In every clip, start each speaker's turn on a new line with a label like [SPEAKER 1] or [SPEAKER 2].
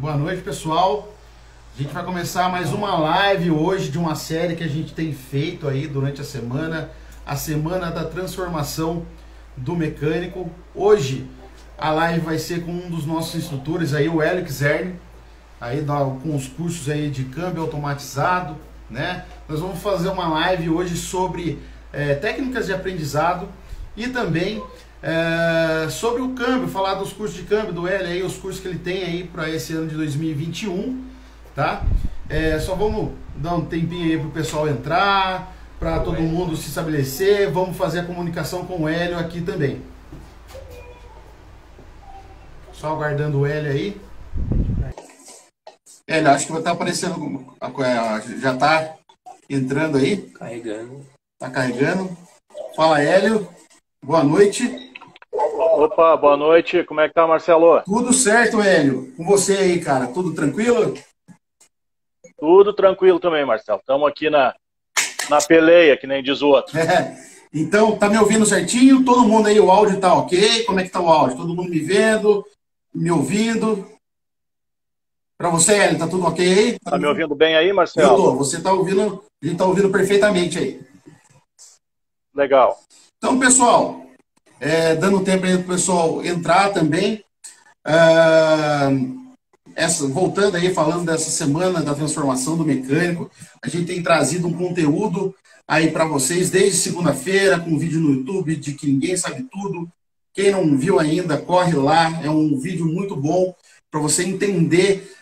[SPEAKER 1] Boa noite, pessoal. A gente vai começar mais uma live hoje de uma série que a gente tem feito aí durante a semana da transformação do mecânico. Hoje a live vai ser com um dos nossos instrutores aí, o Hélio Xerni, aí com os cursos aí de câmbio automatizado, né? Nós vamos fazer uma live hoje sobre técnicas de aprendizado e também sobre o câmbio, falar dos cursos de câmbio do Hélio aí, os cursos que ele tem aí para esse ano de 2021, tá? Só vamos dar um tempinho aí para o pessoal entrar, para todo mundo se estabelecer. Vamos fazer a comunicação com o Hélio aqui também. Só aguardando o Hélio aí. Hélio, acho que vai estar aparecendo, já está entrando aí.
[SPEAKER 2] Carregando.
[SPEAKER 1] Está carregando. Fala, Hélio. Boa noite.
[SPEAKER 3] Opa, boa noite. Como é que tá, Marcelo?
[SPEAKER 1] Tudo certo, Hélio. Com você aí, cara. Tudo tranquilo?
[SPEAKER 3] Tudo tranquilo também, Marcelo. Estamos aqui na peleia, que nem diz o outro.
[SPEAKER 1] Então, tá me ouvindo certinho? Todo mundo aí, o áudio tá ok? Como é que tá o áudio? Todo mundo me vendo? Me ouvindo? Para você, Hélio, tá tudo ok aí?
[SPEAKER 3] Tá me ouvindo bem aí, Marcelo?
[SPEAKER 1] Eu tô. Você tá ouvindo, a gente tá ouvindo perfeitamente aí.
[SPEAKER 3] Legal.
[SPEAKER 1] Então, pessoal, dando tempo aí pro pessoal entrar também, voltando aí, falando dessa semana da transformação do mecânico, a gente tem trazido um conteúdo aí para vocês desde segunda-feira, com um vídeo no YouTube de que ninguém sabe tudo. Quem não viu ainda, corre lá, é um vídeo muito bom para você entender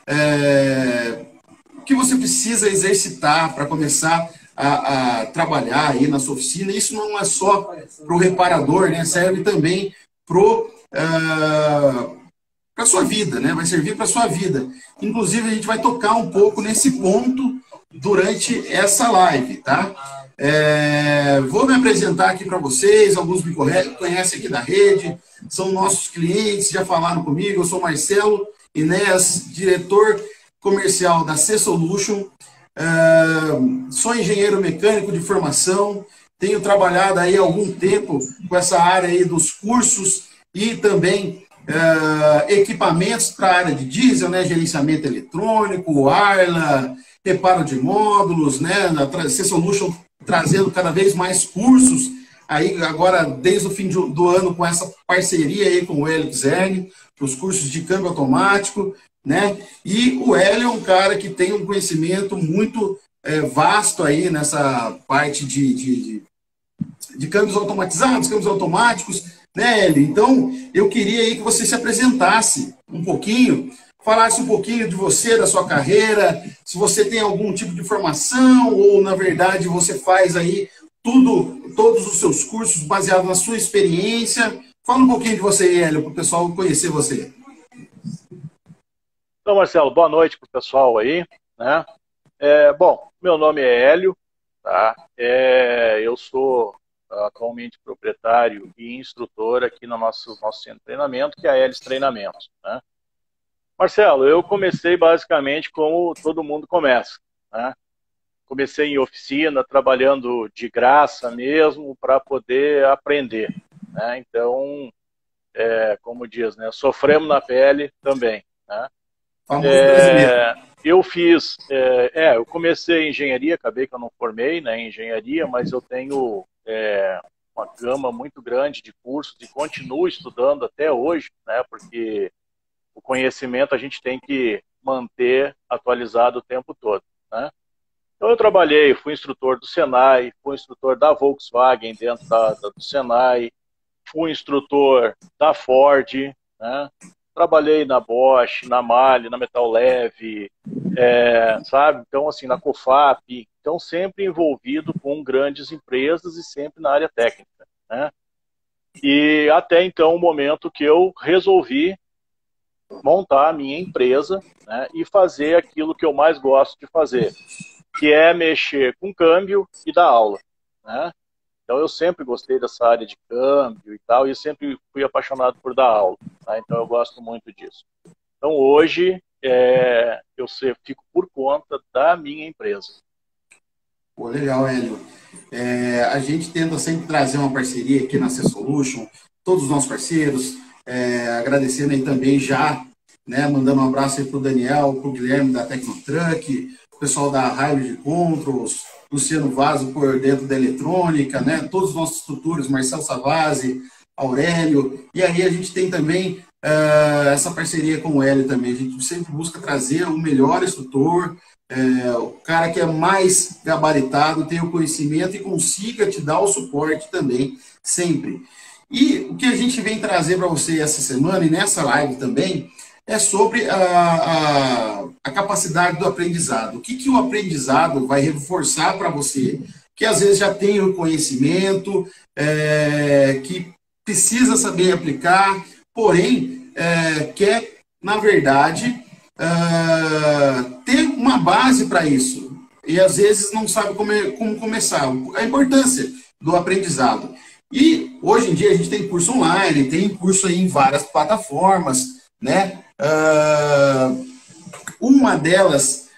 [SPEAKER 1] o que você precisa exercitar para começar a trabalhar aí na sua oficina. Isso não é só para o reparador, né? Serve também para a sua vida, né? Vai servir para a sua vida. Inclusive, a gente vai tocar um pouco nesse ponto durante essa live, tá? Vou me apresentar aqui para vocês. Alguns me conhecem aqui da rede, são nossos clientes, já falaram comigo. Eu sou Marcelo Inés, diretor comercial da C-Solution. Sou engenheiro mecânico de formação, tenho trabalhado aí há algum tempo com essa área aí dos cursos e também equipamentos para a área de diesel, né, gerenciamento eletrônico, Arla, reparo de módulos, né, na C-Solution trazendo cada vez mais cursos, aí agora desde o fim do ano com essa parceria aí com o Hélio Xerni, os cursos de câmbio automático, né? E o Hélio é um cara que tem um conhecimento muito vasto aí nessa parte de câmbios automatizados, câmbios automáticos, né, Hélio? Então, eu queria aí que você se apresentasse um pouquinho, falasse um pouquinho de você, da sua carreira, se você tem algum tipo de formação ou, na verdade, você faz aí todos os seus cursos baseados na sua experiência. Fala um pouquinho de você, Hélio, para o pessoal conhecer você.
[SPEAKER 3] Então, Marcelo, boa noite para o pessoal aí, né? Bom, meu nome é Hélio, tá? Eu sou atualmente proprietário e instrutor aqui no nosso centro de treinamento, que é a Hélice Treinamentos, né? Marcelo, eu comecei basicamente como todo mundo começa, né? Comecei em oficina, trabalhando de graça mesmo, para poder aprender, né? Então, como diz, né? Sofremos na pele também, né? Eu fiz, eu comecei em engenharia, acabei que eu não formei, né, em engenharia, mas eu tenho uma gama muito grande de cursos e continuo estudando até hoje, né, porque o conhecimento a gente tem que manter atualizado o tempo todo, né. Então eu trabalhei, fui instrutor do Senai, fui instrutor da Volkswagen dentro do Senai, fui instrutor da Ford, né. Trabalhei na Bosch, na MAHLE, na Metal Leve, sabe? Então, assim, na COFAP. Então, sempre envolvido com grandes empresas e sempre na área técnica, né? E até então, o momento que eu resolvi montar a minha empresa, né, e fazer aquilo que eu mais gosto de fazer, que é mexer com câmbio e dar aula, né? Então, eu sempre gostei dessa área de câmbio e tal, e sempre fui apaixonado por dar aula, tá? Então, eu gosto muito disso. Então, hoje, eu fico por conta da minha empresa.
[SPEAKER 1] Pô, legal, Hélio. A gente tenta sempre trazer uma parceria aqui na C-Solution, todos os nossos parceiros, agradecendo aí também já né? Mandando um abraço aí para o Daniel, para o Guilherme da Tecnotruck, o pessoal da Highland Controls, Luciano Vaso por dentro da eletrônica, né? Todos os nossos instrutores, Marcelo Savazzi, Aurélio, e aí a gente tem também essa parceria com o Hélio também. A gente sempre busca trazer o melhor instrutor, o cara que é mais gabaritado, tem o conhecimento e consiga te dar o suporte também, sempre. E o que a gente vem trazer para você essa semana e nessa live também é sobre a capacidade do aprendizado. O que o aprendizado vai reforçar para você, que às vezes já tem o conhecimento, que precisa saber aplicar, porém, quer, na verdade, ter uma base para isso. E às vezes não sabe como começar. A importância do aprendizado. E hoje em dia a gente tem curso online, tem curso aí em várias plataformas, né? Uma delas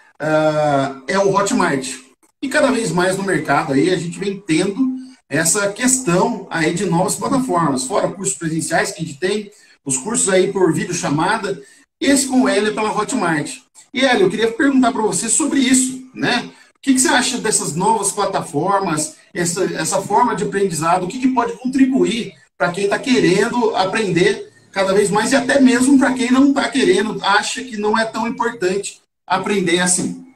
[SPEAKER 1] é o Hotmart. E cada vez mais no mercado aí a gente vem tendo essa questão aí de novas plataformas, fora cursos presenciais que a gente tem, os cursos aí por videochamada, esse com o Hélio pela Hotmart. E Hélio, eu queria perguntar para você sobre isso, né? O que você acha dessas novas plataformas, essa forma de aprendizado, o que pode contribuir para quem está querendo aprender cada vez mais e até mesmo para quem não está querendo, acha que não é tão importante aprender assim?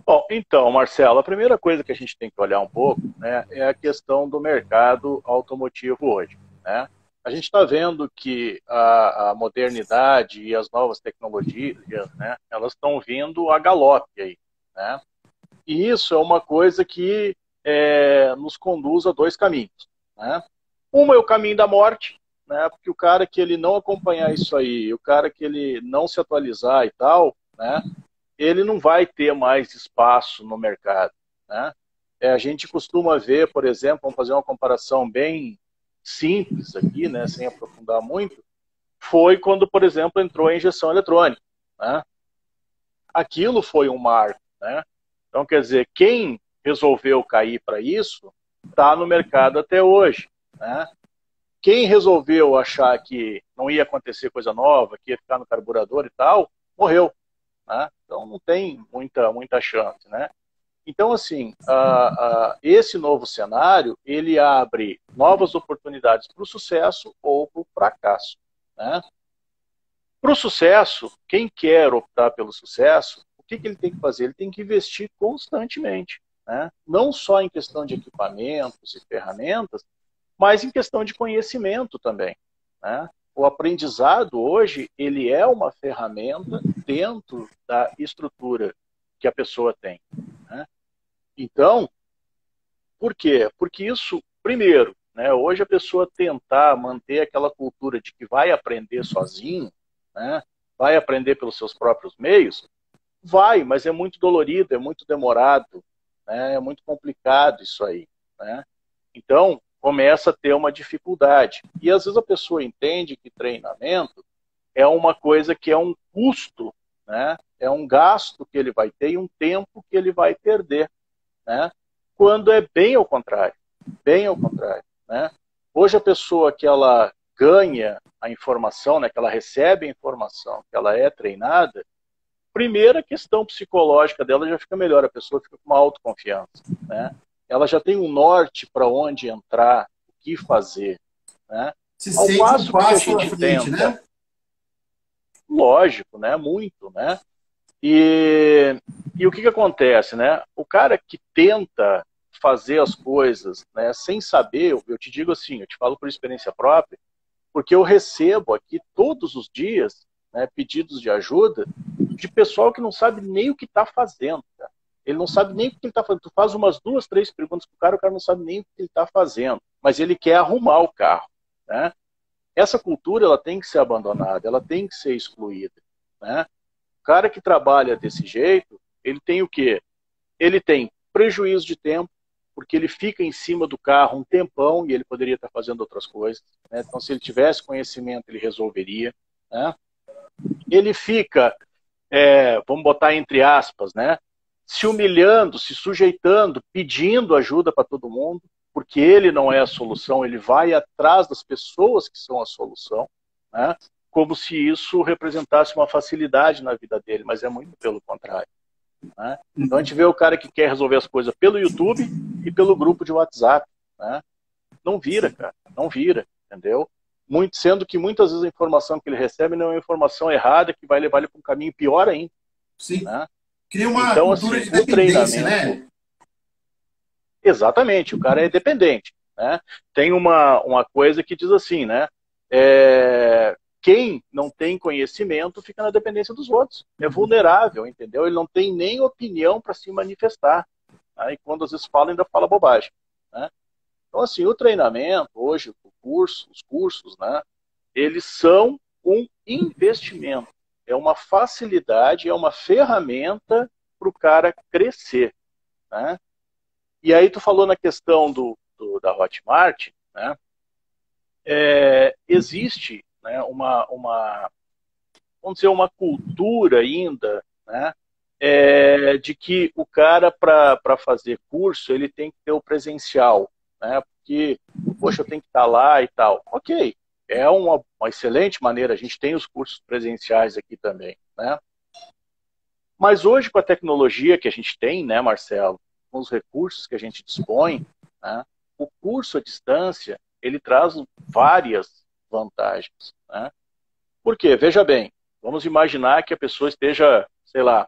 [SPEAKER 3] Bom, então, Marcelo, a primeira coisa que a gente tem que olhar um pouco, né, é a questão do mercado automotivo hoje, né? A gente está vendo que a modernidade e as novas tecnologias, né, elas estão vindo a galope aí, né? E isso é uma coisa que nos conduz a dois caminhos, né? Um é o caminho da morte, né? Porque o cara que ele não acompanhar isso aí, o cara que ele não se atualizar e tal, né? Ele não vai ter mais espaço no mercado, né? A gente costuma ver, por exemplo, vamos fazer uma comparação bem simples aqui, né, sem aprofundar muito, foi quando, por exemplo, entrou a injeção eletrônica, né? Aquilo foi um marco, né? Então, quer dizer, quem resolveu cair para isso está no mercado até hoje, né? Quem resolveu achar que não ia acontecer coisa nova, que ia ficar no carburador e tal, morreu, né? Então não tem muita chance, né? Então, assim, esse novo cenário, ele abre novas oportunidades para o sucesso ou para o fracasso, né? Para o sucesso, quem quer optar pelo sucesso, o que ele tem que fazer? Ele tem que investir constantemente, né? Não só em questão de equipamentos e ferramentas, mas em questão de conhecimento também, né? O aprendizado hoje, ele é uma ferramenta dentro da estrutura que a pessoa tem, né? Então, por quê? Porque isso, primeiro, né, hoje a pessoa tentar manter aquela cultura de que vai aprender sozinho, né, vai aprender pelos seus próprios meios, vai, mas é muito dolorido, é muito demorado, né, é muito complicado isso aí, né? Então, começa a ter uma dificuldade. E às vezes a pessoa entende que treinamento é uma coisa que é um custo, né, é um gasto que ele vai ter e um tempo que ele vai perder, né? Quando é bem ao contrário, né? Hoje a pessoa que ela ganha a informação, né, que ela recebe a informação, que ela é treinada, primeira questão psicológica dela já fica melhor, a pessoa fica com uma autoconfiança, né? Ela já tem um norte para onde entrar, o que fazer, né?
[SPEAKER 1] Se
[SPEAKER 3] Ao
[SPEAKER 1] sente
[SPEAKER 3] passo
[SPEAKER 1] um
[SPEAKER 3] que a
[SPEAKER 1] passo à
[SPEAKER 3] gente
[SPEAKER 1] frente,
[SPEAKER 3] tenta,
[SPEAKER 1] né?
[SPEAKER 3] lógico, né? Muito, né? E o que acontece, né? O cara que tenta fazer as coisas, né, sem saber, eu te digo assim, eu te falo por experiência própria, porque eu recebo aqui todos os dias, né, pedidos de ajuda de pessoal que não sabe nem o que está fazendo, cara. Ele não sabe nem o que ele está fazendo. Tu faz umas 2, 3 perguntas para o cara não sabe nem o que ele está fazendo, mas ele quer arrumar o carro, né? Essa cultura, ela tem que ser abandonada, ela tem que ser excluída, né? O cara que trabalha desse jeito, ele tem o quê? Ele tem prejuízo de tempo, porque ele fica em cima do carro um tempão e ele poderia estar fazendo outras coisas, né? Então, se ele tivesse conhecimento, ele resolveria, né? Ele fica, vamos botar entre aspas, né, se humilhando, se sujeitando, pedindo ajuda para todo mundo, porque ele não é a solução, ele vai atrás das pessoas que são a solução, né? como se isso representasse uma facilidade na vida dele, mas é muito pelo contrário. Né? Então a gente vê o cara que quer resolver as coisas pelo YouTube e pelo grupo de WhatsApp. Né? Não vira, cara, não vira, entendeu? Sendo que muitas vezes a informação que ele recebe não é uma informação errada que vai levar ele para um caminho pior ainda.
[SPEAKER 1] Sim.
[SPEAKER 3] Né?
[SPEAKER 1] Cria uma
[SPEAKER 3] então,
[SPEAKER 1] cultura
[SPEAKER 3] assim,
[SPEAKER 1] de dependência, né?
[SPEAKER 3] Exatamente, o cara é dependente. Né? Tem uma coisa que diz assim, né? Quem não tem conhecimento fica na dependência dos outros. É vulnerável, entendeu? Ele não tem nem opinião para se manifestar. Né? E quando às vezes fala, ainda fala bobagem. Né? Então, assim, o treinamento, hoje, os cursos, né? Eles são um investimento. É uma facilidade, é uma ferramenta para o cara crescer. Né? E aí tu falou na questão da Hotmart, né? Existe, né, vamos dizer, uma cultura ainda, né, de que o cara, para fazer curso, ele tem que ter o presencial, né, porque, poxa, eu tenho que estar lá e tal. Ok, é uma excelente maneira, a gente tem os cursos presenciais aqui também, né? Mas hoje, com a tecnologia que a gente tem, né, Marcelo, com os recursos que a gente dispõe, né, o curso à distância, ele traz várias vantagens. Né? Por quê? Veja bem, vamos imaginar que a pessoa esteja, sei lá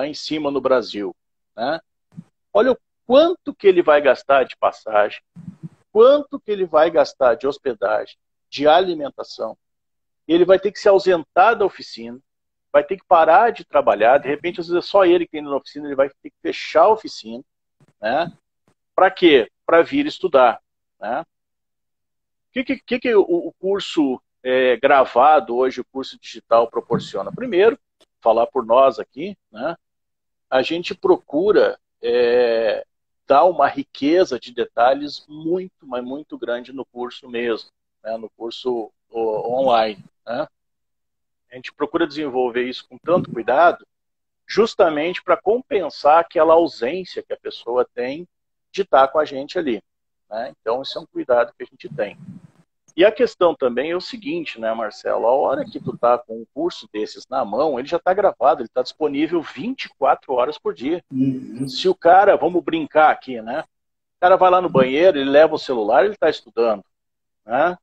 [SPEAKER 3] em cima no Brasil. Né? Olha o quanto que ele vai gastar de passagem, quanto que ele vai gastar de hospedagem, de alimentação. Ele vai ter que se ausentar da oficina, vai ter que parar de trabalhar, de repente, às vezes é só ele que tem na oficina, ele vai ter que fechar a oficina. Né? Para quê? Para vir estudar. Né? O que o curso gravado hoje, o curso digital proporciona? Primeiro, falar por nós aqui, né? A gente procura dar uma riqueza de detalhes muito, mas muito grande no curso mesmo, né? No curso online. Né? A gente procura desenvolver isso com tanto cuidado, justamente para compensar aquela ausência que a pessoa tem de estar com a gente ali. Né? Então, esse é um cuidado que a gente tem. E a questão também é o seguinte, né, Marcelo? A hora que tu tá com um curso desses na mão, ele já está gravado, ele está disponível 24 horas por dia.
[SPEAKER 1] Uhum.
[SPEAKER 3] Se o cara, vamos brincar aqui, né? O cara vai lá no banheiro, ele leva o celular, ele está estudando. Né?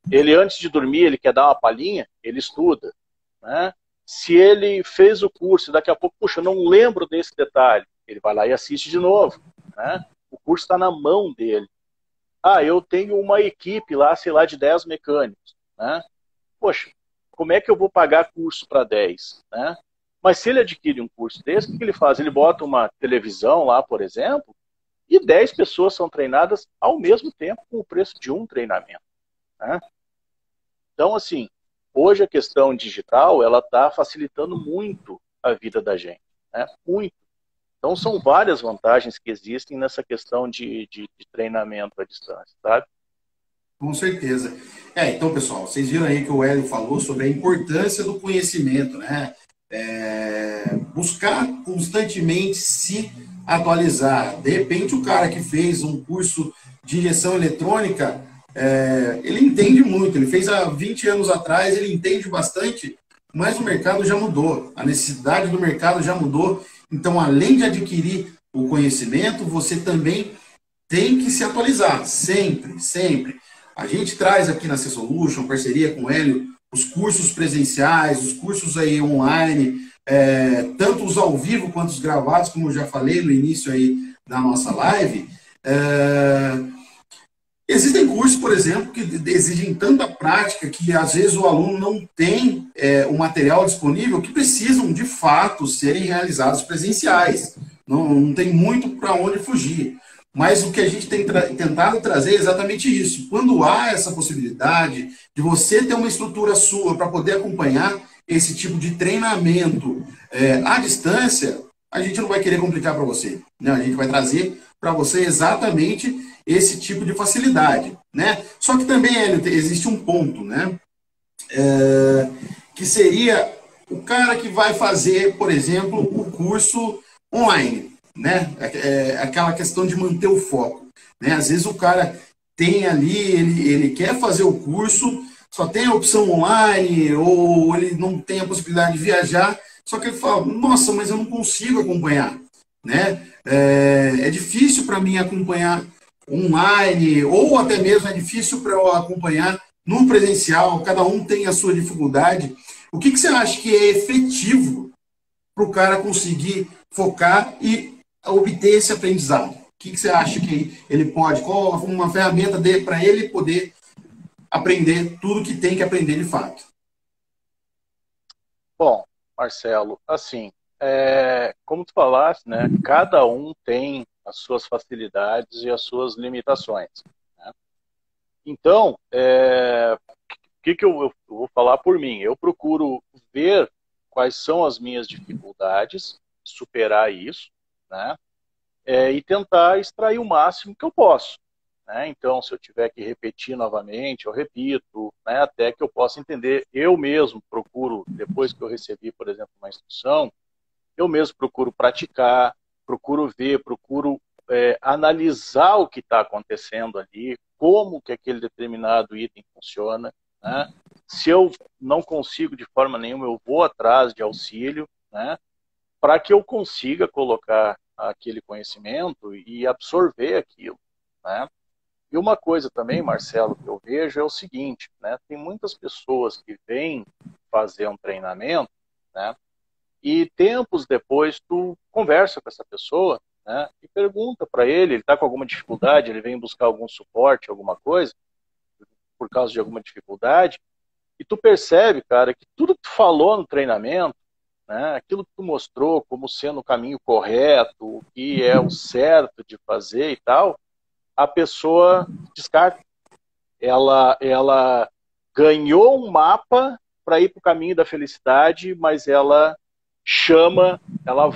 [SPEAKER 3] Ele, antes de dormir, ele quer dar uma palhinha, ele estuda. Né? Se ele fez o curso e daqui a pouco, puxa, eu não lembro desse detalhe, ele vai lá e assiste de novo. Né? O curso está na mão dele. Ah, eu tenho uma equipe lá, sei lá, de 10 mecânicos. Né? Poxa, como é que eu vou pagar curso para 10? Né? Mas se ele adquire um curso desse, o que ele faz? Ele bota uma televisão lá, por exemplo, e 10 pessoas são treinadas ao mesmo tempo com o preço de um treinamento. Né? Então, assim, hoje a questão digital, ela está facilitando muito a vida da gente. Né? Muito. Então, são várias vantagens que existem nessa questão de treinamento à distância, sabe?
[SPEAKER 1] Com certeza. Então, pessoal, vocês viram aí que o Hélio falou sobre a importância do conhecimento, né? Buscar constantemente se atualizar. De repente, o cara que fez um curso de injeção eletrônica, ele entende muito. Ele fez há 20 anos atrás, ele entende bastante, mas o mercado já mudou. A necessidade do mercado já mudou. Então, além de adquirir o conhecimento, você também tem que se atualizar, sempre, sempre. A gente traz aqui na C-Solution, parceria com o Hélio, os cursos presenciais, os cursos aí online, tanto os ao vivo quanto os gravados, como eu já falei no início aí da nossa live. Existem cursos, por exemplo, que exigem tanta prática que às vezes o aluno não tem o material disponível, que precisam de fato serem realizados presenciais. Não tem muito para onde fugir. Mas o que a gente tem tentado trazer é exatamente isso. Quando há essa possibilidade de você ter uma estrutura sua para poder acompanhar esse tipo de treinamento à distância, a gente não vai querer complicar para você. Né? A gente vai trazer para você exatamente esse tipo de facilidade. Né? Só que também, Hélio, existe um ponto, né? Que seria o cara que vai fazer, por exemplo, o curso online. Né? Aquela questão de manter o foco. Né? Às vezes o cara tem ali, ele quer fazer o curso, só tem a opção online, ou ele não tem a possibilidade de viajar, só que ele fala, nossa, mas eu não consigo acompanhar, né? É difícil para mim acompanhar online, ou até mesmo é difícil para eu acompanhar no presencial, cada um tem a sua dificuldade. O que você acha que é efetivo para o cara conseguir focar e obter esse aprendizado? O que você acha que ele pode, qual uma ferramenta para ele poder aprender tudo que tem que aprender de fato?
[SPEAKER 3] Bom, Marcelo, assim, como tu falaste, né, cada um tem as suas facilidades e as suas limitações, né? Então, o que eu vou falar por mim? Eu procuro ver quais são as minhas dificuldades, superar isso, né? E tentar extrair o máximo que eu posso, né? Então, se eu tiver que repetir novamente, eu repito, né? Até que eu possa entender. Eu mesmo procuro, depois que eu recebi, por exemplo, uma instrução, eu mesmo procuro praticar, procuro ver, procuro analisar o que está acontecendo ali, como que aquele determinado item funciona, né? Se eu não consigo de forma nenhuma, eu vou atrás de auxílio, né? Para que eu consiga colocar aquele conhecimento e absorver aquilo, né? E uma coisa também, Marcelo, que eu vejo é o seguinte, né? Tem muitas pessoas que vêm fazer um treinamento, né? E tempos depois tu conversa com essa pessoa, né? E pergunta para ele está com alguma dificuldade, ele vem buscar algum suporte, alguma coisa, por causa de alguma dificuldade, e tu percebe, cara, que tudo que tu falou no treinamento, né? Aquilo que tu mostrou como sendo o caminho correto, o que é o certo de fazer e tal, a pessoa descarta. Ela ganhou um mapa para ir para o caminho da felicidade, mas ela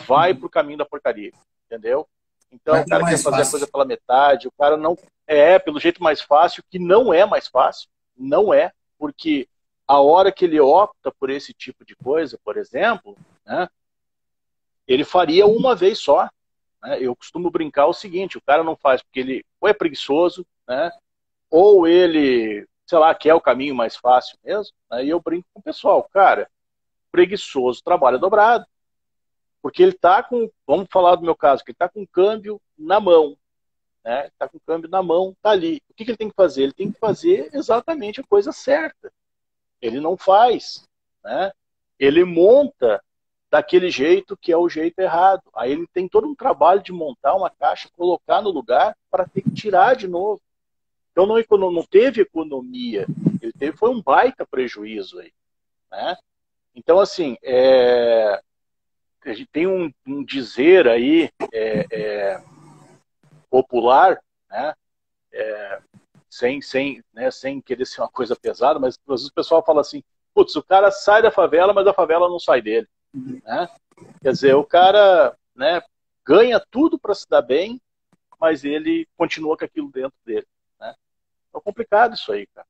[SPEAKER 3] vai para o caminho da porcaria, entendeu? Então
[SPEAKER 1] Vai
[SPEAKER 3] o
[SPEAKER 1] pelo
[SPEAKER 3] cara quer
[SPEAKER 1] mais
[SPEAKER 3] fazer a
[SPEAKER 1] fácil.
[SPEAKER 3] coisa pela metade, o cara não pelo jeito mais fácil, que não é mais fácil, não é, porque a hora que ele opta por esse tipo de coisa, por exemplo, né, ele faria uma vez só, né? Eu costumo brincar o seguinte, o cara não faz porque ele ou é preguiçoso, né, ou ele, sei lá, quer o caminho mais fácil mesmo, né? E eu brinco com o pessoal, cara, preguiçoso trabalha dobrado, porque ele tá com, vamos falar do meu caso, que ele tá com o câmbio na mão, né? Tá com o câmbio na mão, tá ali. O que ele tem que fazer? Ele tem que fazer exatamente a coisa certa. Ele não faz, né? Ele monta daquele jeito que é o jeito errado. Aí ele tem todo um trabalho de montar uma caixa, colocar no lugar para ter que tirar de novo. Então não teve economia, ele teve foi um baita prejuízo aí, né? Então assim, a gente tem um dizer aí popular, né? Sem querer ser uma coisa pesada, mas às vezes o pessoal fala assim, putz, o cara sai da favela, mas a favela não sai dele, né? Quer dizer, o cara, né, ganha tudo para se dar bem, mas ele continua com aquilo dentro dele, né? É complicado isso aí, cara.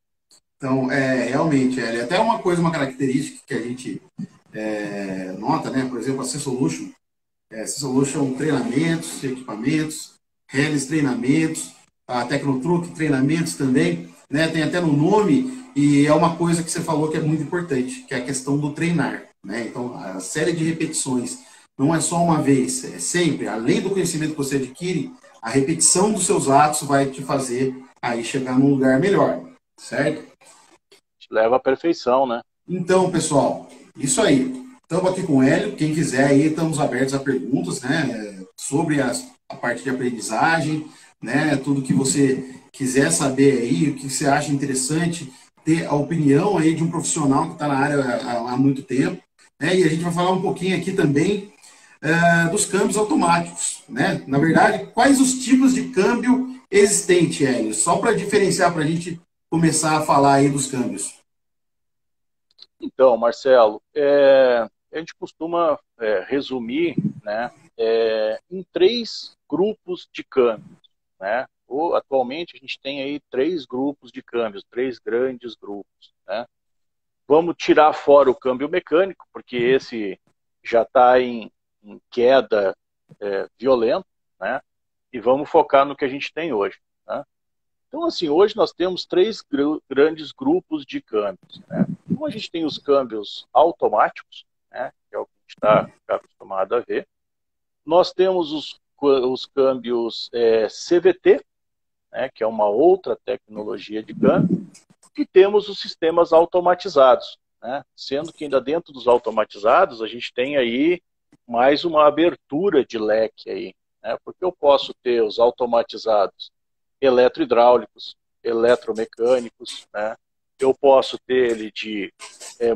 [SPEAKER 1] Então, realmente, até uma coisa, uma característica que a gente nota, né? Por exemplo, a C-Solution. C-Solution treinamentos, equipamentos, Hellis treinamentos, a Tecnotruck treinamentos também, né? Tem até no nome, e é uma coisa que você falou que é muito importante, que é a questão do treinar, né? Então, a série de repetições não é só uma vez, é sempre, além do conhecimento que você adquire, a repetição dos seus atos vai te fazer aí chegar num lugar melhor, certo?
[SPEAKER 3] Leva à perfeição, né?
[SPEAKER 1] Então, pessoal, isso aí. Estamos aqui com o Hélio. Quem quiser aí, estamos abertos a perguntas, né? Sobre a parte de aprendizagem, né? Tudo que você quiser saber aí, o que você acha interessante, ter a opinião aí de um profissional que está na área há muito tempo. Né? E a gente vai falar um pouquinho aqui também dos câmbios automáticos, né? Na verdade, quais os tipos de câmbio existente, Hélio? Só para diferenciar, para a gente começar a falar aí dos câmbios.
[SPEAKER 3] Então, Marcelo, a gente costuma resumir, né, em três grupos de câmbios, né? Atualmente a gente tem aí três grupos de câmbios, três grandes grupos, né? Vamos tirar fora o câmbio mecânico, porque esse já está em queda violenta, né? E vamos focar no que a gente tem hoje, né? Então, assim, hoje nós temos três grandes grupos de câmbios, né? Então, a gente tem os câmbios automáticos, né? Que é o que a gente está acostumado a ver. Nós temos os câmbios CVT, né? Que é uma outra tecnologia de câmbio. E temos os sistemas automatizados, né? Sendo que ainda dentro dos automatizados, a gente tem aí mais uma abertura de leque aí, né? Porque eu posso ter os automatizados eletrohidráulicos, eletromecânicos, né? Eu posso ter ele de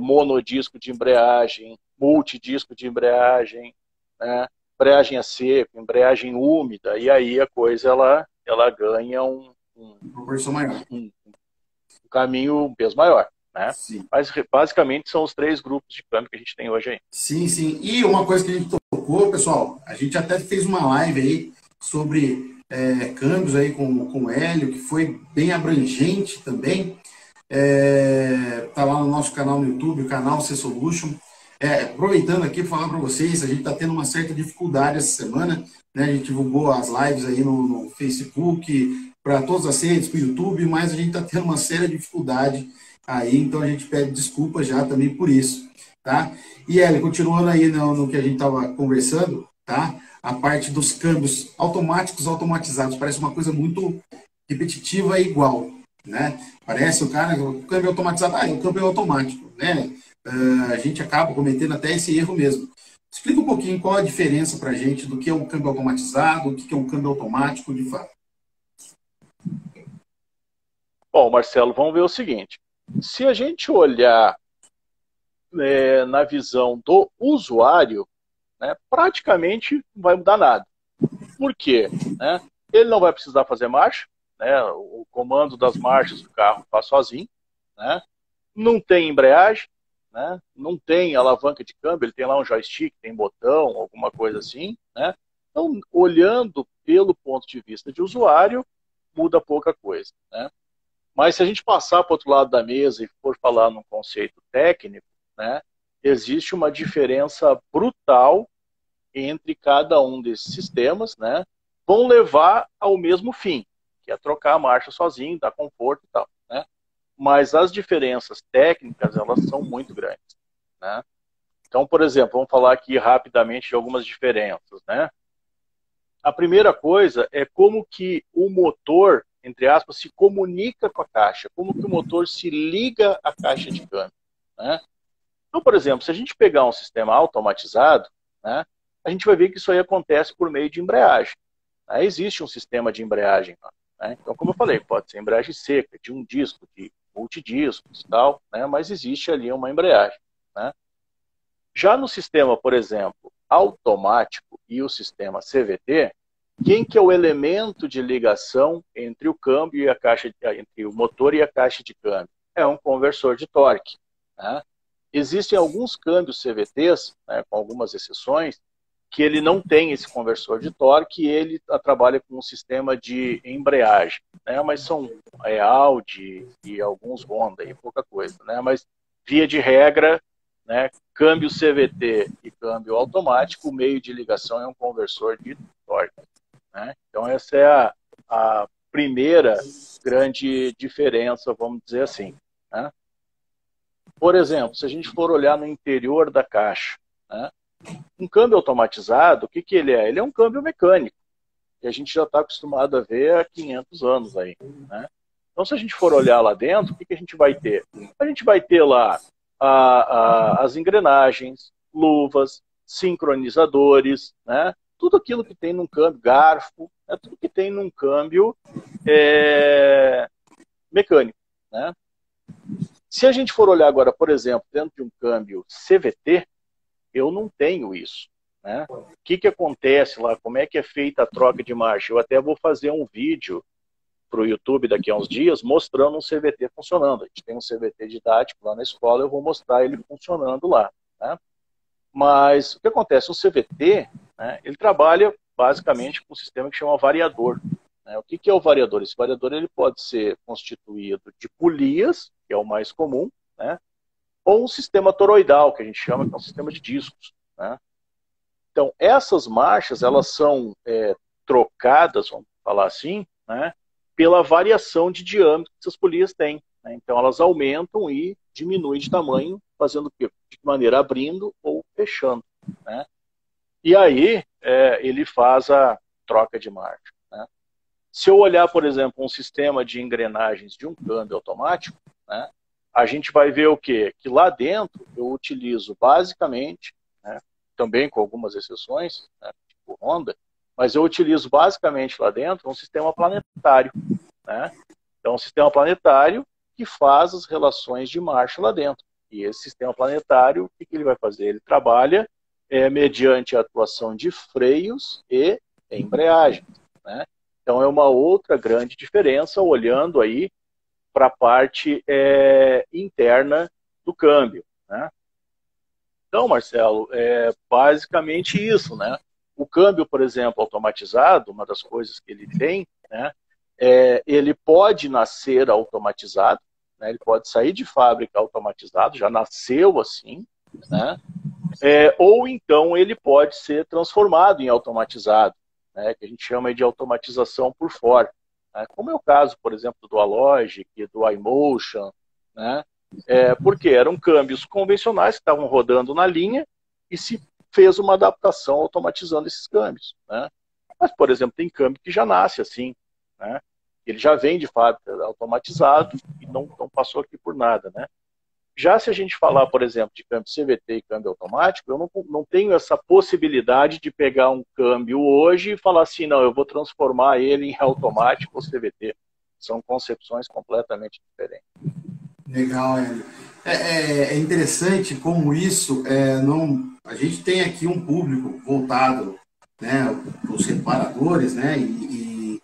[SPEAKER 3] monodisco de embreagem, multidisco de embreagem, né? Embreagem a seco, embreagem úmida, e aí a coisa ela ganha
[SPEAKER 1] proporção maior.
[SPEAKER 3] Um caminho, um peso maior, né?
[SPEAKER 1] Sim.
[SPEAKER 3] Mas basicamente são os três grupos de câmbio que a gente tem hoje aí.
[SPEAKER 1] Sim, sim. E uma coisa que a gente tocou, pessoal, a gente até fez uma live aí sobre câmbios aí com o Hélio, que foi bem abrangente também. Tá lá no nosso canal no YouTube, o canal C-Solution. Aproveitando aqui para falar para vocês, a gente está tendo uma certa dificuldade essa semana, né? A gente divulgou as lives aí no Facebook, para todas as redes, para o YouTube, mas a gente está tendo uma séria dificuldade aí, então a gente pede desculpa já também por isso, tá? E Hélio, continuando aí no que a gente estava conversando, tá? A parte dos câmbios automáticos, automatizados, parece uma coisa muito repetitiva e igual, né? Parece o câmbio automatizado, o câmbio é automático, né? A gente acaba cometendo até esse erro mesmo. Explica um pouquinho qual a diferença para a gente do que é um câmbio automatizado, o que é um câmbio automático, de fato.
[SPEAKER 3] Bom, Marcelo, vamos ver o seguinte. Se a gente olhar na visão do usuário, né, praticamente não vai mudar nada. Por quê? Né? Ele não vai precisar fazer marcha, né? O comando das marchas do carro faz sozinho, né? Não tem embreagem, né? Não tem alavanca de câmbio, ele tem lá um joystick, tem botão, alguma coisa assim, né? Então, olhando pelo ponto de vista de usuário, muda pouca coisa, né? Mas se a gente passar para o outro lado da mesa e for falar num conceito técnico, né, existe uma diferença brutal entre cada um desses sistemas, né? Vão levar ao mesmo fim, que é trocar a marcha sozinho, dar conforto e tal, né? Mas as diferenças técnicas, elas são muito grandes, né? Então, por exemplo, vamos falar aqui rapidamente de algumas diferenças, né? A primeira coisa é como que o motor, entre aspas, se comunica com a caixa, como que o motor se liga à caixa de câmbio, né? Então, por exemplo, se a gente pegar um sistema automatizado, né, a gente vai ver que isso aí acontece por meio de embreagem. Né? Existe um sistema de embreagem lá, né? Então, como eu falei, pode ser embreagem seca, de um disco, de multidiscos e tal, né? Mas existe ali uma embreagem, né? Já no sistema, por exemplo, automático e o sistema CVT, quem que é o elemento de ligação entre o câmbio e a caixa, entre o motor e a caixa de câmbio? É um conversor de torque, né? Existem alguns câmbios CVTs, né, com algumas exceções, que ele não tem esse conversor de torque e ele trabalha com um sistema de embreagem, né? Mas são Audi e alguns Honda e pouca coisa, né? Mas via de regra, né, câmbio CVT e câmbio automático, o meio de ligação é um conversor de torque, né? Então essa é a primeira grande diferença, vamos dizer assim, né? Por exemplo, se a gente for olhar no interior da caixa, né, um câmbio automatizado, o que que ele é? Ele é um câmbio mecânico, que a gente já está acostumado a ver há 500 anos aí, né? Então, se a gente for olhar lá dentro, o que que a gente vai ter? A gente vai ter lá as engrenagens, luvas, sincronizadores, né? Tudo aquilo que tem num câmbio, garfo, né? Tudo que tem num câmbio mecânico, né? Se a gente for olhar agora, por exemplo, dentro de um câmbio CVT, eu não tenho isso, né? O que que acontece lá? Como é que é feita a troca de marcha? Eu até vou fazer um vídeo para o YouTube daqui a uns dias mostrando um CVT funcionando. A gente tem um CVT didático lá na escola, eu vou mostrar ele funcionando lá, né? Mas o que acontece? O CVT, né, ele trabalha basicamente com um sistema que chama variador. Né? O que que é o variador? Esse variador ele pode ser constituído de polias, que é o mais comum, né? Ou um sistema toroidal, que a gente chama, que é um sistema de discos, né? Então, essas marchas, elas são trocadas, vamos falar assim, né, pela variação de diâmetro que essas polias têm, né? Então elas aumentam e diminuem de tamanho, fazendo o quê? De maneira abrindo ou fechando, né? E aí ele faz a troca de marcha, né? Se eu olhar, por exemplo, um sistema de engrenagens de um câmbio automático, né, a gente vai ver o quê? Que lá dentro eu utilizo basicamente, né, também com algumas exceções, né, tipo Honda, mas eu utilizo basicamente lá dentro um sistema planetário, né? Então, um sistema planetário que faz as relações de marcha lá dentro. E esse sistema planetário, o que ele vai fazer? Ele trabalha mediante a atuação de freios e embreagem, né? Então, é uma outra grande diferença olhando aí para a parte interna do câmbio, né? Então, Marcelo, é basicamente isso, né? O câmbio, por exemplo, automatizado, uma das coisas que ele tem, né, ele pode nascer automatizado, né, ele pode sair de fábrica automatizado, já nasceu assim, né? Ou então ele pode ser transformado em automatizado, né, que a gente chama de automatização por fora, né, como é o caso, por exemplo, do Alogic, do iMotion, né, porque eram câmbios convencionais que estavam rodando na linha e se fez uma adaptação automatizando esses câmbios, né. Mas, por exemplo, tem câmbio que já nasce assim, né, ele já vem de fábrica automatizado e não passou aqui por nada, né. Já se a gente falar, por exemplo, de câmbio CVT e câmbio automático, eu não tenho essa possibilidade de pegar um câmbio hoje e falar assim, não, eu vou transformar ele em automático ou CVT. São concepções completamente diferentes.
[SPEAKER 1] Legal, Hélio. É interessante como isso não. A gente tem aqui um público voltado, né, para os reparadores, né, e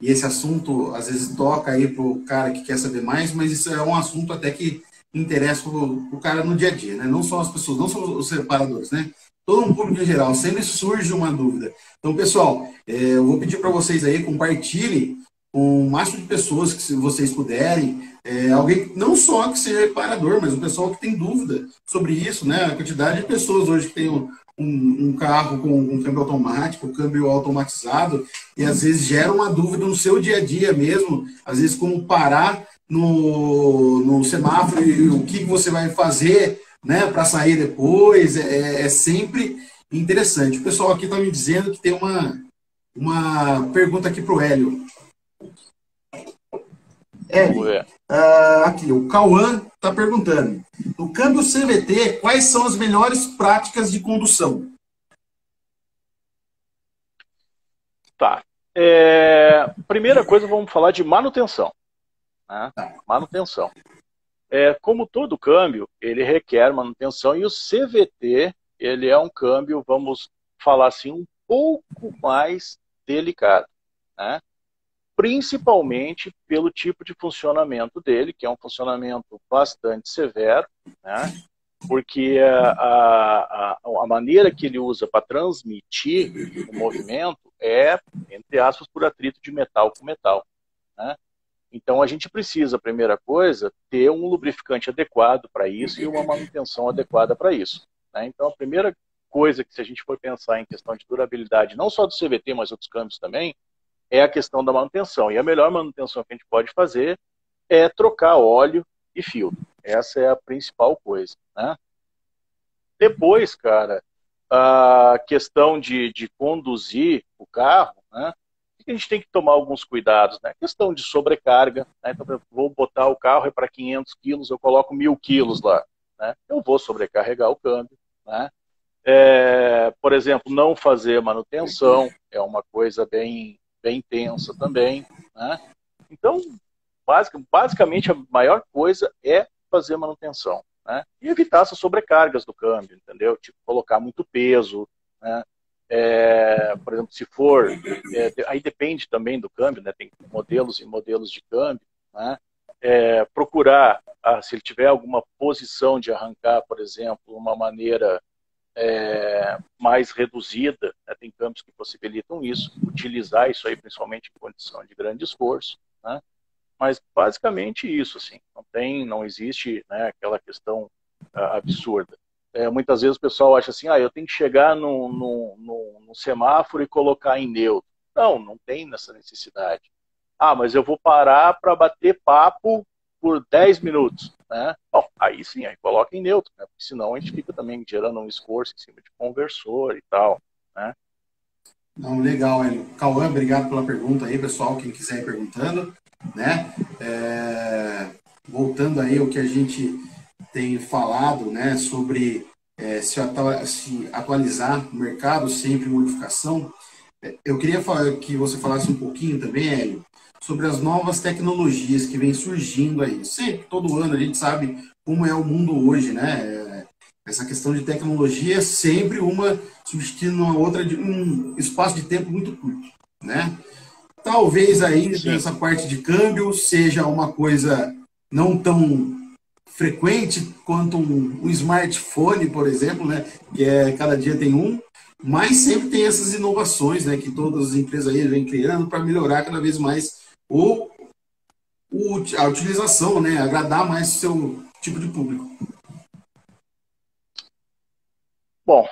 [SPEAKER 1] esse assunto às vezes toca aí para o cara que quer saber mais, mas isso é um assunto até que interessa o cara no dia a dia, né? Não só as pessoas, não só os reparadores, né? Todo um público em geral, sempre surge uma dúvida. Então, pessoal, eu vou pedir para vocês aí, compartilhem com o máximo de pessoas que se vocês puderem, alguém, não só que seja reparador, mas o pessoal que tem dúvida sobre isso, né? A quantidade de pessoas hoje que tem um carro com um câmbio automático, câmbio automatizado, e às vezes gera uma dúvida no seu dia a dia mesmo, às vezes como parar no semáforo e o que você vai fazer, né, para sair depois, é sempre interessante. O pessoal aqui está me dizendo que tem uma pergunta aqui para o Hélio. Hélio, aqui, o Cauã está perguntando, no câmbio CVT, quais são as melhores práticas de condução?
[SPEAKER 3] Tá. Primeira coisa, vamos falar de manutenção. Né? Manutenção. Como todo câmbio, ele requer manutenção e o CVT, ele é um câmbio, vamos falar assim, um pouco mais delicado, né? Principalmente pelo tipo de funcionamento dele, que é um funcionamento bastante severo, né? Porque a maneira que ele usa para transmitir o movimento é, entre aspas, por atrito de metal com metal, né? Então, a gente precisa, primeira coisa, ter um lubrificante adequado para isso e uma manutenção adequada para isso, né? Então, a primeira coisa que, se a gente for pensar em questão de durabilidade, não só do CVT, mas outros câmbios também, é a questão da manutenção. E a melhor manutenção que a gente pode fazer é trocar óleo e filtro. Essa é a principal coisa, né? Depois, cara, a questão de conduzir o carro, né? A gente tem que tomar alguns cuidados, né? Questão de sobrecarga, né? Então, eu vou botar o carro para 500 quilos, eu coloco 1000 quilos lá, né? Eu vou sobrecarregar o câmbio, né? Por exemplo, não fazer manutenção é uma coisa bem tensa também, né? Então, basicamente, a maior coisa é fazer manutenção, né? E evitar essas sobrecargas do câmbio, entendeu? Tipo, colocar muito peso, né? Por exemplo, se for, aí depende também do câmbio, né? Tem modelos e modelos de câmbio, né? Procurar, se ele tiver alguma posição de arrancar, por exemplo, uma maneira mais reduzida, né? Tem câmbios que possibilitam isso, utilizar isso aí principalmente em condição de grande esforço, né? Mas basicamente isso, assim, não existe, né, aquela questão absurda. Muitas vezes o pessoal acha assim, eu tenho que chegar no semáforo e colocar em neutro. Não tem nessa necessidade. Ah, mas eu vou parar para bater papo por 10 minutos, né? Bom, aí sim, aí coloca em neutro, né? Porque senão a gente fica também gerando um esforço em cima de conversor e tal, né?
[SPEAKER 1] Não, legal, Hélio. Cauã, obrigado pela pergunta aí, pessoal, quem quiser ir perguntando, né? Voltando aí ao que a gente tem falado, né, sobre se atualizar o mercado sempre em modificação, eu queria que você falasse um pouquinho também, Hélio, sobre as novas tecnologias que vêm surgindo aí. Sempre, todo ano, a gente sabe como é o mundo hoje, né? Essa questão de tecnologia é sempre uma substituindo a outra de um espaço de tempo muito curto, né? Talvez aí
[SPEAKER 3] Sim,
[SPEAKER 1] nessa parte de câmbio seja uma coisa não tão frequente quanto um smartphone, por exemplo, né? Que cada dia tem um, mas sempre tem essas inovações, né? Que todas as empresas aí vêm criando para melhorar cada vez mais a utilização, né? Agradar mais o seu tipo de público.
[SPEAKER 3] bom,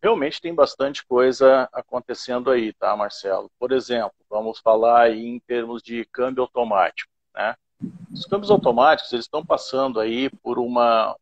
[SPEAKER 3] realmente tem bastante coisa acontecendo aí, tá, Marcelo? Por exemplo, vamos falar aí em termos de câmbio automático, né? Os câmbios automáticos, eles estão passando aí por uma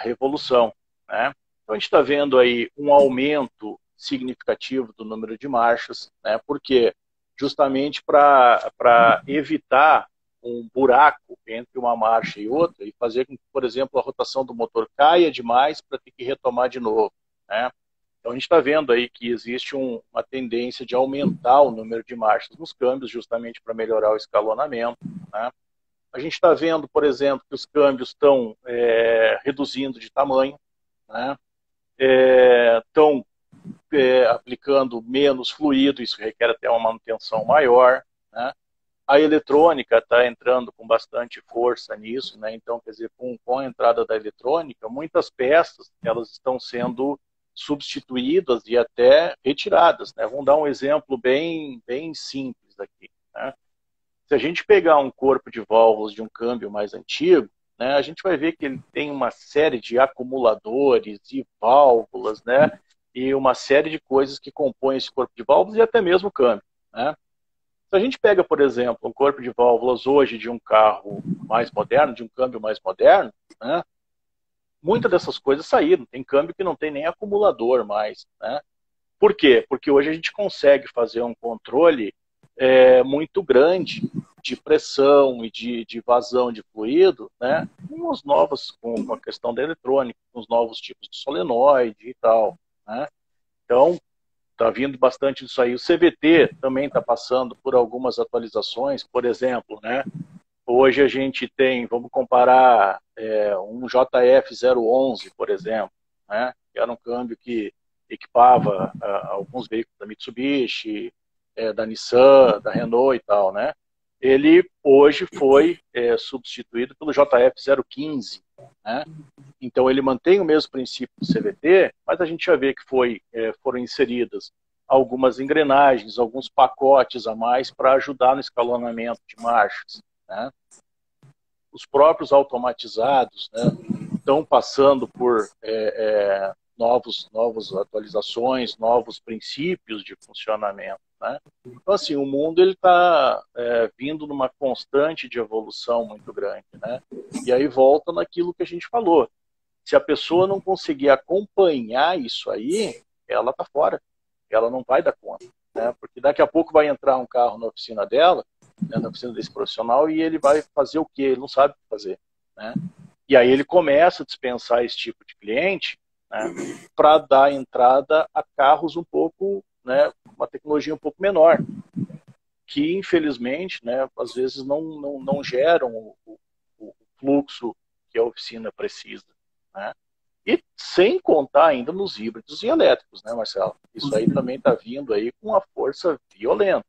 [SPEAKER 3] revolução, né? Então a gente está vendo aí um aumento significativo do número de marchas, né? Porque justamente para evitar um buraco entre uma marcha e outra e fazer com que, por exemplo, a rotação do motor caia demais para ter que retomar de novo, né? Então a gente está vendo aí que existe uma tendência de aumentar o número de marchas nos câmbios justamente para melhorar o escalonamento, né? A gente está vendo, por exemplo, que os câmbios estão reduzindo de tamanho, né? Estão aplicando menos fluido, isso requer até uma manutenção maior, né? A eletrônica está entrando com bastante força nisso, né? Então, quer dizer, com a entrada da eletrônica, muitas peças elas estão sendo substituídas e até retiradas, né? Vamos dar um exemplo bem simples aqui, né? Se a gente pegar um corpo de válvulas de um câmbio mais antigo, né, a gente vai ver que ele tem uma série de acumuladores e válvulas, né, e uma série de coisas que compõem esse corpo de válvulas e até mesmo o câmbio, né? Se a gente pega, por exemplo, um corpo de válvulas hoje de um carro mais moderno, de um câmbio mais moderno, né, muitas dessas coisas saíram. Tem câmbio que não tem nem acumulador mais, né? Por quê? Porque hoje a gente consegue fazer um controle muito grande de pressão e de vazão de fluido, né? Com as novas, com a questão da eletrônica, com os novos tipos de solenoide e tal, né? Então, está vindo bastante disso aí. O CVT também está passando por algumas atualizações, por exemplo, né? Hoje a gente tem, vamos comparar um JF011, por exemplo, né? Que era um câmbio que equipava alguns veículos da Mitsubishi, da Nissan, da Renault e tal, né? Ele hoje foi substituído pelo JF015, né? Então ele mantém o mesmo princípio do CVT, mas a gente já vê que foram inseridas algumas engrenagens, alguns pacotes a mais para ajudar no escalonamento de marchas, né? Os próprios automatizados, né, estão passando por novas atualizações, novos princípios de funcionamento, né? Então, assim, o mundo está vindo numa constante de evolução muito grande, né? E aí volta naquilo que a gente falou. Se a pessoa não conseguir acompanhar isso aí, ela está fora. Ela não vai dar conta, né? Porque daqui a pouco vai entrar um carro na oficina dela, né, na oficina desse profissional, e ele vai fazer o quê? Ele não sabe o que fazer, né? E aí ele começa a dispensar esse tipo de cliente, né, para dar entrada a carros um pouco, né, uma tecnologia um pouco menor, que infelizmente, né, às vezes não geram o fluxo que a oficina precisa, né? E sem contar ainda nos híbridos e elétricos, né, Marcelo? Isso aí também está vindo aí com uma força violenta.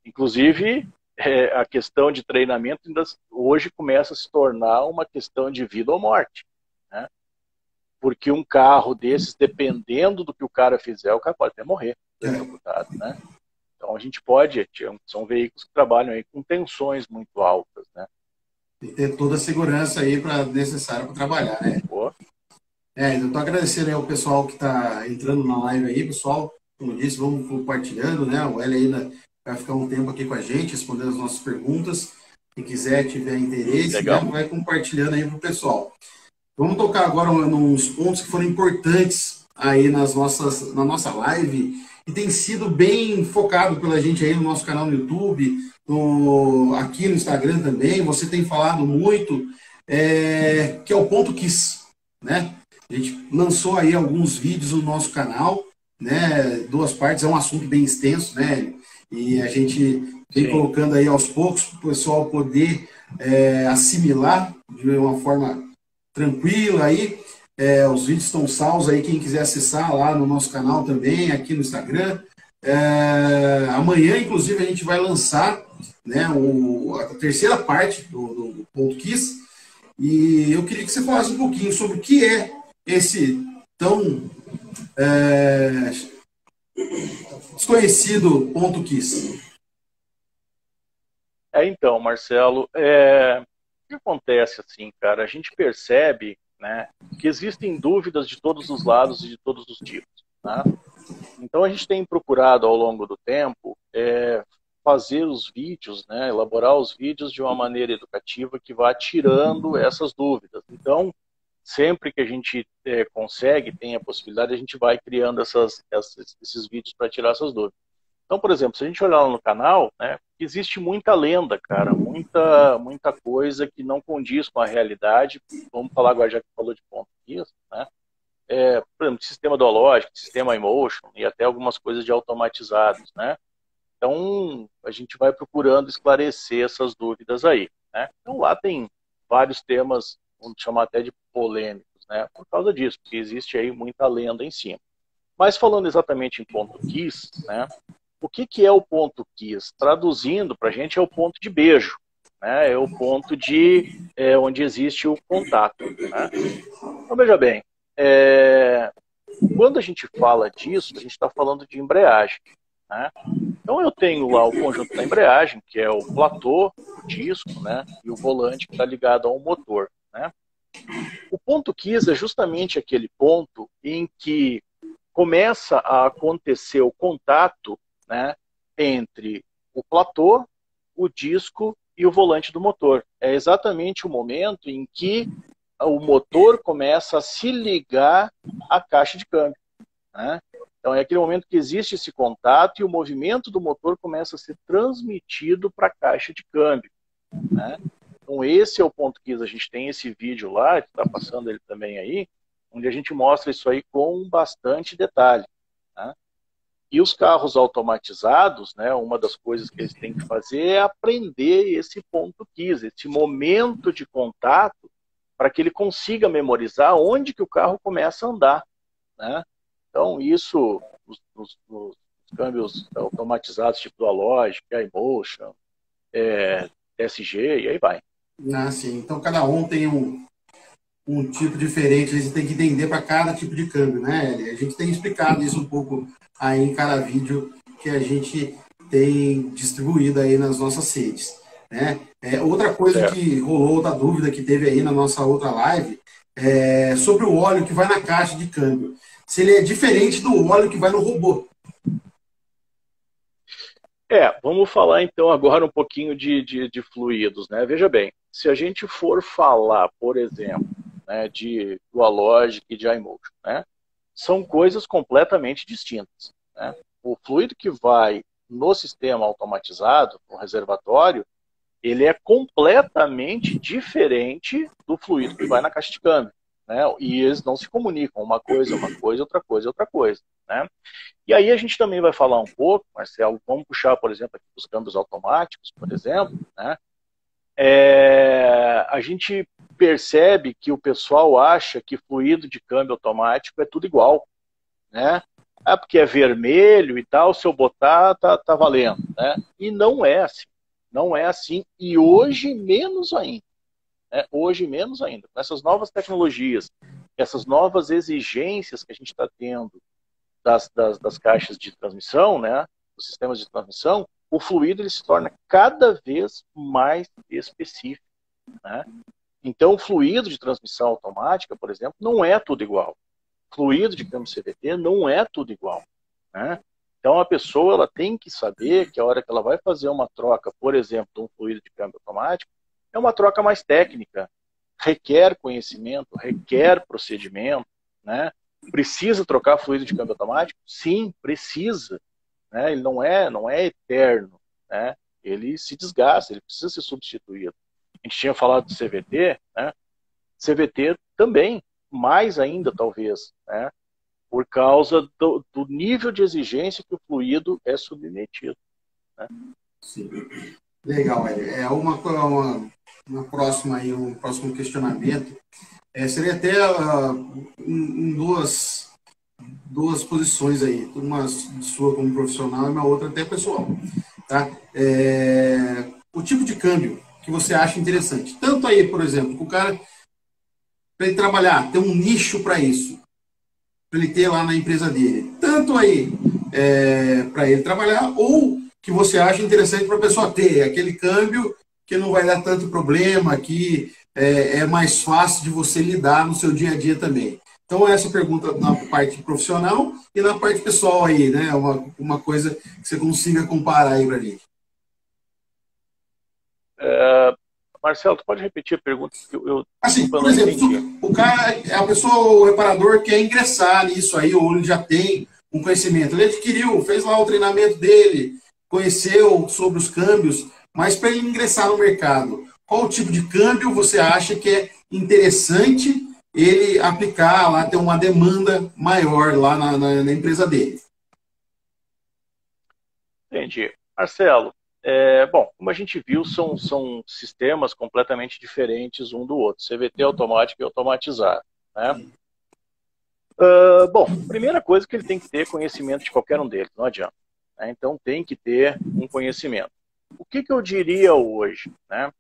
[SPEAKER 3] Inclusive, a questão de treinamento ainda hoje começa a se tornar uma questão de vida ou morte, né? Porque um carro desses, dependendo do que o cara fizer, o cara pode até morrer executado, né? Então a gente pode, são veículos que trabalham aí com tensões muito altas, né?
[SPEAKER 1] Tem que ter toda a segurança aí necessária para trabalhar, né?
[SPEAKER 3] Pô.
[SPEAKER 1] Então estou agradecendo aí ao pessoal que está entrando na live aí, pessoal. Como eu disse, vamos compartilhando, né? O L ainda vai ficar um tempo aqui com a gente, respondendo as nossas perguntas. Quem quiser, tiver interesse, né, vai compartilhando aí para o pessoal. Vamos tocar agora nos pontos que foram importantes aí na nossa live e tem sido bem focado pela gente aí no nosso canal no YouTube, aqui no Instagram também. Você tem falado muito, que é o ponto KISS, né? A gente lançou aí alguns vídeos no nosso canal, né? 2 partes, é um assunto bem extenso, né? E a gente vem colocando aí aos poucos para o pessoal poder assimilar de uma forma tranquila aí. Os vídeos estão salvos aí, quem quiser acessar lá no nosso canal também, aqui no Instagram. Amanhã, inclusive, a gente vai lançar, né, a terceira parte do ponto KISS. E eu queria que você falasse um pouquinho sobre o que é esse tão desconhecido ponto KISS.
[SPEAKER 3] Então, Marcelo, o que acontece assim, cara? A gente percebe, né, que existem dúvidas de todos os lados e de todos os tipos, né? Então a gente tem procurado ao longo do tempo fazer os vídeos, né, elaborar os vídeos de uma maneira educativa que vá tirando essas dúvidas. Então, sempre que a gente consegue, tem a possibilidade, a gente vai criando esses vídeos para tirar essas dúvidas. Então, por exemplo, se a gente olhar lá no canal, né, existe muita lenda, cara, muita coisa que não condiz com a realidade. Vamos falar agora, já que falou de ponto KISS, né? Por exemplo, de sistema doológico, sistema emotion e até algumas coisas de automatizados, né? Então, a gente vai procurando esclarecer essas dúvidas aí, né? Então, lá tem vários temas, vamos chamar até de polêmicos, né? Por causa disso, porque existe aí muita lenda em cima. Mas falando exatamente em ponto KISS, né? O que é o ponto KISS? Traduzindo para a gente, é o ponto de beijo, né? É o ponto onde existe o contato, né? Então, veja bem, quando a gente fala disso, a gente está falando de embreagem, né? Então eu tenho lá o conjunto da embreagem, que é o platô, o disco, né? E o volante que está ligado ao motor, né? O ponto KISS é justamente aquele ponto em que começa a acontecer o contato, né, entre o platô, o disco e o volante do motor. É exatamente o momento em que o motor começa a se ligar à caixa de câmbio, né? Então é aquele momento que existe esse contato e o movimento do motor começa a ser transmitido para a caixa de câmbio, né? Então esse é o ponto KISS. A gente tem esse vídeo lá, que está passando ele também aí, onde a gente mostra isso aí com bastante detalhe, né? E os carros automatizados, né, uma das coisas que eles têm que fazer é aprender esse ponto KISS, esse momento de contato, para que ele consiga memorizar onde que o carro começa a andar, né? Então, isso, os câmbios automatizados, tipo Dualogic, iMotion, TSG, e aí vai.
[SPEAKER 1] Ah, sim. Então, cada um tem um tipo diferente, a gente tem que entender para cada tipo de câmbio, né? A gente tem explicado isso um pouco aí em cada vídeo que a gente tem distribuído aí nas nossas redes, né? Outra coisa que rolou, outra dúvida que teve aí na nossa outra live, sobre o óleo que vai na caixa de câmbio. Se ele é diferente do óleo que vai no robô.
[SPEAKER 3] Vamos falar então agora um pouquinho de fluidos, né? Veja bem, se a gente for falar, por exemplo, né, de Dualogic e de iMotion, né, são coisas completamente distintas, né? O fluido que vai no sistema automatizado, no reservatório, ele é completamente diferente do fluido que vai na caixa de câmbio, né? E eles não se comunicam, uma coisa, outra coisa, outra coisa, né? E aí a gente também vai falar um pouco, Marcelo, vamos puxar, por exemplo, aqui os câmbios automáticos, por exemplo, né? A gente percebe que o pessoal acha que fluido de câmbio automático é tudo igual, né? Porque é vermelho e tal, se eu botar, tá valendo, né? E não é assim. Não é assim, e hoje menos ainda, né? Hoje menos ainda. Com essas novas tecnologias, essas novas exigências que a gente está tendo das caixas de transmissão, né? Dos sistemas de transmissão, o fluido ele se torna cada vez mais específico, né? Então, o fluido de transmissão automática, por exemplo, não é tudo igual. Fluido de câmbio CVT não é tudo igual, né? Então, a pessoa ela tem que saber que a hora que ela vai fazer uma troca, por exemplo, de um fluido de câmbio automático, é uma troca mais técnica, requer conhecimento, requer procedimento, né? Precisa trocar fluido de câmbio automático? Sim, precisa, né? Ele não é eterno, né? Ele se desgasta, ele precisa ser substituído. A gente tinha falado do CVT, né? CVT também, mais ainda talvez, né? Por causa do nível de exigência que o fluido é submetido, né?
[SPEAKER 1] Sim. Legal, Hélio. Uma próxima aí, um próximo questionamento. Seria até em duas posições aí, uma sua como profissional e uma outra até pessoal. Tá? O tipo de câmbio que você acha interessante. Tanto aí, por exemplo, o cara, para ele trabalhar, ter um nicho para isso, para ele ter lá na empresa dele. Tanto aí para ele trabalhar, ou que você acha interessante para a pessoa ter aquele câmbio que não vai dar tanto problema, que é mais fácil de você lidar no seu dia a dia também. Então, essa pergunta na parte profissional e na parte pessoal aí, né? Uma coisa que você consiga comparar aí para a gente.
[SPEAKER 3] Marcelo, tu pode repetir a pergunta?
[SPEAKER 1] Assim, por exemplo, o cara, a pessoa, o reparador quer ingressar nisso aí, ou ele já tem um conhecimento. Ele adquiriu, fez lá o treinamento dele, conheceu sobre os câmbios, mas para ele ingressar no mercado, qual tipo de câmbio você acha que é interessante ele aplicar lá, ter uma demanda maior lá na empresa dele?
[SPEAKER 3] Entendi. Marcelo, bom, como a gente viu, são sistemas completamente diferentes um do outro. CVT automático e automatizado, né? Bom, primeira coisa que ele tem que ter conhecimento de qualquer um deles, não adianta, né? Então tem que ter um conhecimento. O que eu diria hoje, né?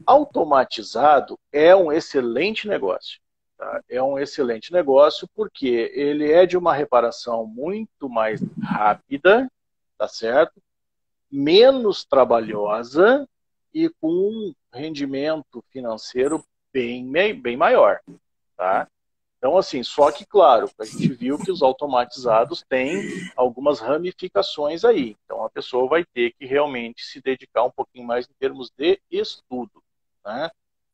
[SPEAKER 3] Automatizado é um excelente negócio. Tá? É um excelente negócio porque ele é de uma reparação muito mais rápida, tá certo? Menos trabalhosa e com um rendimento financeiro bem maior, tá? Então, assim, só que, claro, a gente viu que os automatizados têm algumas ramificações aí. Então, a pessoa vai ter que realmente se dedicar um pouquinho mais em termos de estudo, né?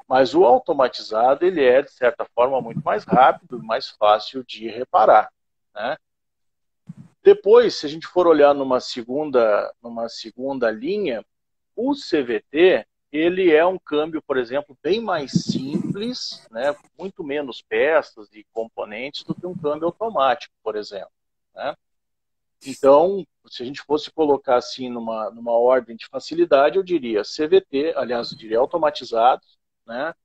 [SPEAKER 3] Mas o automatizado, ele é, de certa forma, muito mais rápido e mais fácil de reparar, né? Depois, se a gente for olhar numa segunda linha, o CVT, ele é um câmbio, por exemplo, bem mais simples, né, muito menos peças e componentes do que um câmbio automático, por exemplo, né? Então, se a gente fosse colocar assim numa ordem de facilidade, eu diria CVT, aliás, eu diria automatizados, né,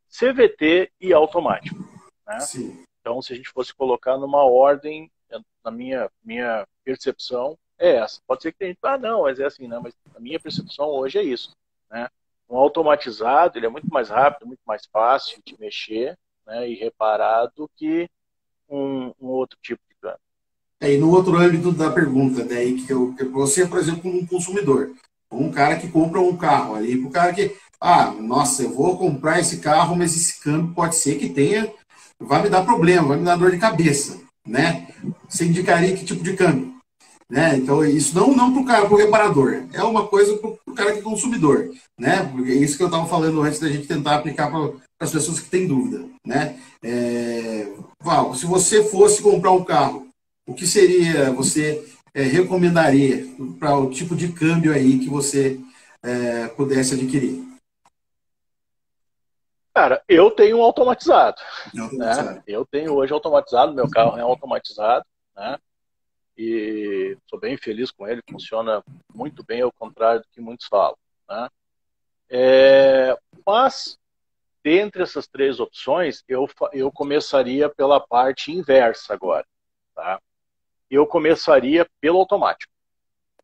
[SPEAKER 3] CVT e automático, né?
[SPEAKER 1] Sim.
[SPEAKER 3] Então, se a gente fosse colocar numa ordem, na minha percepção, é essa. Pode ser que a gente não, mas é assim, né? Mas a minha percepção hoje é isso, né? Um automatizado, ele é muito mais rápido, muito mais fácil de mexer, né, e reparar do que um outro tipo de câmbio.
[SPEAKER 1] E no outro âmbito da pergunta, daí que você, por exemplo, como um consumidor, um cara que compra um carro ali, o cara que, nossa, eu vou comprar esse carro, mas esse câmbio pode ser que vai me dar problema, vai me dar dor de cabeça, né? Você indicaria que tipo de câmbio? Né? Então, isso não para o reparador, é uma coisa para o cara que é consumidor, né? Porque é isso que eu estava falando antes da gente tentar aplicar para as pessoas que têm dúvida, né? Val, se você fosse comprar um carro, o que seria, você recomendaria para o tipo de câmbio aí que você pudesse adquirir?
[SPEAKER 3] Cara, eu tenho um automatizado,
[SPEAKER 1] Automatizado.
[SPEAKER 3] né? Eu tenho hoje automatizado, meu carro é automatizado, né? E sou bem feliz com ele, funciona muito bem, ao contrário do que muitos falam, né? Mas, dentre essas três opções, eu começaria pela parte inversa agora, tá? Eu começaria pelo automático,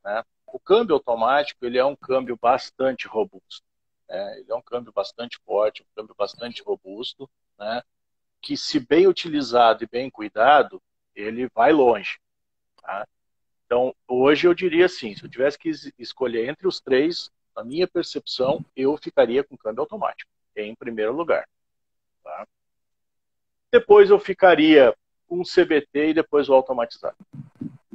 [SPEAKER 3] né? O câmbio automático, ele é um câmbio bastante robusto, né? Ele é um câmbio bastante forte, um câmbio bastante robusto, né? Que, se bem utilizado e bem cuidado, ele vai longe, tá? Então, hoje eu diria assim, se eu tivesse que escolher entre os três, na minha percepção, eu ficaria com câmbio automático, em primeiro lugar, tá? Depois eu ficaria com o CVT e depois o automatizado.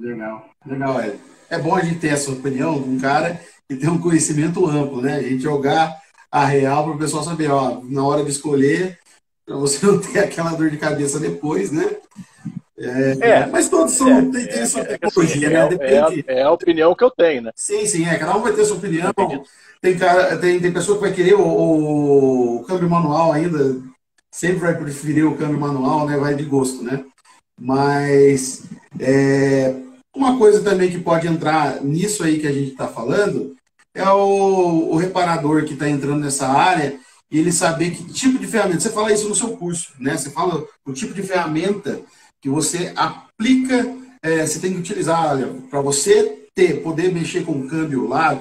[SPEAKER 1] Legal, legal, Hélio. É bom a gente ter essa opinião de um cara que tem um conhecimento amplo, né? A gente jogar a real para o pessoal saber, ó, na hora de escolher, para você não ter aquela dor de cabeça depois, né?
[SPEAKER 3] É,
[SPEAKER 1] Mas todos são, tem essa
[SPEAKER 3] é que assim,
[SPEAKER 1] tecnologia, né? Depende.
[SPEAKER 3] é a opinião que eu tenho, né?
[SPEAKER 1] Sim, sim, cada um vai ter sua opinião.
[SPEAKER 3] Depende.
[SPEAKER 1] Tem, cara, tem pessoa que vai querer o câmbio manual ainda, sempre vai preferir o câmbio manual, né? Vai de gosto, né? Mas uma coisa também que pode entrar nisso aí que a gente está falando é o reparador que está entrando nessa área e ele saber que tipo de ferramenta. Você fala isso no seu curso, né? Você fala o tipo de ferramenta que você aplica, você tem que utilizar para você poder mexer com o câmbio lá,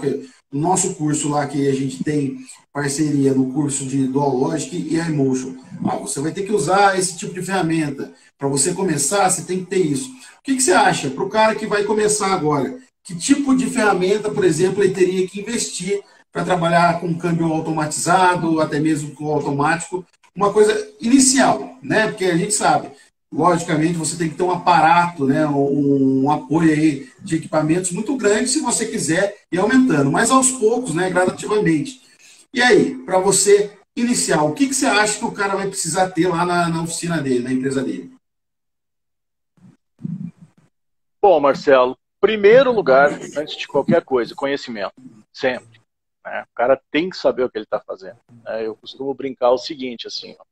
[SPEAKER 1] no nosso curso lá que a gente tem parceria no curso de Dual Logic e iMotion. Você vai ter que usar esse tipo de ferramenta. Para você começar, você tem que ter isso. O que você acha para o cara que vai começar agora? Que tipo de ferramenta, por exemplo, ele teria que investir para trabalhar com câmbio automatizado, até mesmo com automático? Uma coisa inicial, né? Porque a gente sabe, logicamente, você tem que ter um aparato, né? Um apoio aí de equipamentos muito grande se você quiser ir aumentando, mas aos poucos, né? Gradativamente. E aí, para você iniciar, o que você acha que o cara vai precisar ter lá na oficina dele, na empresa dele?
[SPEAKER 3] Bom, Marcelo, primeiro lugar, antes de qualquer coisa, conhecimento. Sempre. Né? O cara tem que saber o que ele está fazendo. Né? Eu costumo brincar o seguinte, assim, ó,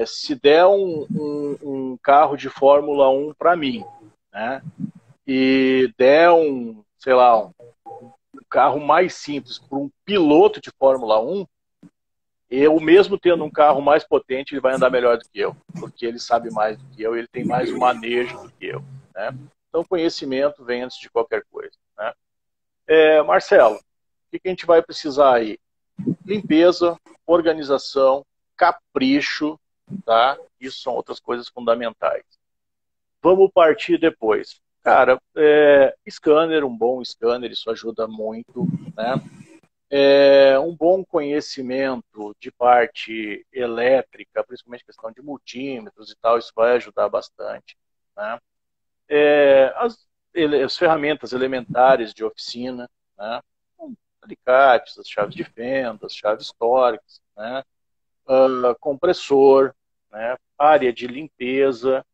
[SPEAKER 3] se der um carro de Fórmula 1 para mim, né, e der sei lá, um carro mais simples para um piloto de Fórmula 1, eu mesmo tendo um carro mais potente, ele vai andar melhor do que eu, porque ele sabe mais do que eu, ele tem mais o manejo do que eu. Né? Então, conhecimento vem antes de qualquer coisa. Né? Marcelo, o que a gente vai precisar aí? Limpeza, organização, capricho, tá? Isso são outras coisas fundamentais. Vamos partir depois. Cara, scanner, um bom scanner, isso ajuda muito, né? Um bom conhecimento de parte elétrica, principalmente questão de multímetros e tal, isso vai ajudar bastante, né? As ferramentas elementares de oficina, né? Alicates, as chaves de fenda, as chaves tóricas, né? Compressor, né? Área de limpeza.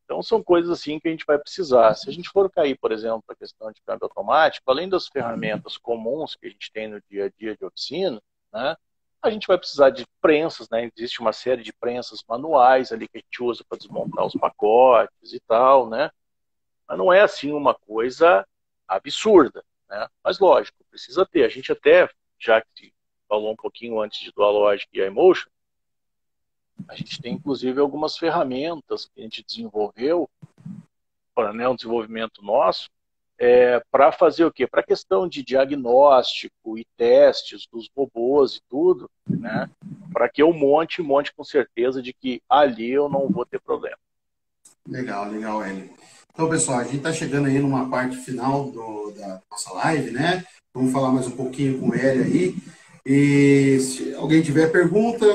[SPEAKER 3] Então, são coisas assim que a gente vai precisar. Se a gente for cair, por exemplo, para a questão de câmbio automático, além das ferramentas comuns que a gente tem no dia a dia de oficina, né? A gente vai precisar de prensas, né? Existe uma série de prensas manuais ali que a gente usa para desmontar os pacotes e tal, né? Mas não é assim uma coisa absurda, né? Mas lógico, precisa ter. A gente até, já que falou um pouquinho antes de Dualogic e iMotion, a gente tem inclusive algumas ferramentas que a gente desenvolveu, para né, um desenvolvimento nosso, para fazer o quê? Para questão de diagnóstico e testes dos robôs e tudo, né? Para que eu monte com certeza de que ali eu não vou ter problema.
[SPEAKER 1] Legal, legal, Hélio. Então, pessoal, a gente está chegando aí numa parte final da nossa live, né? Vamos falar mais um pouquinho com o Hélio aí. E se alguém tiver pergunta,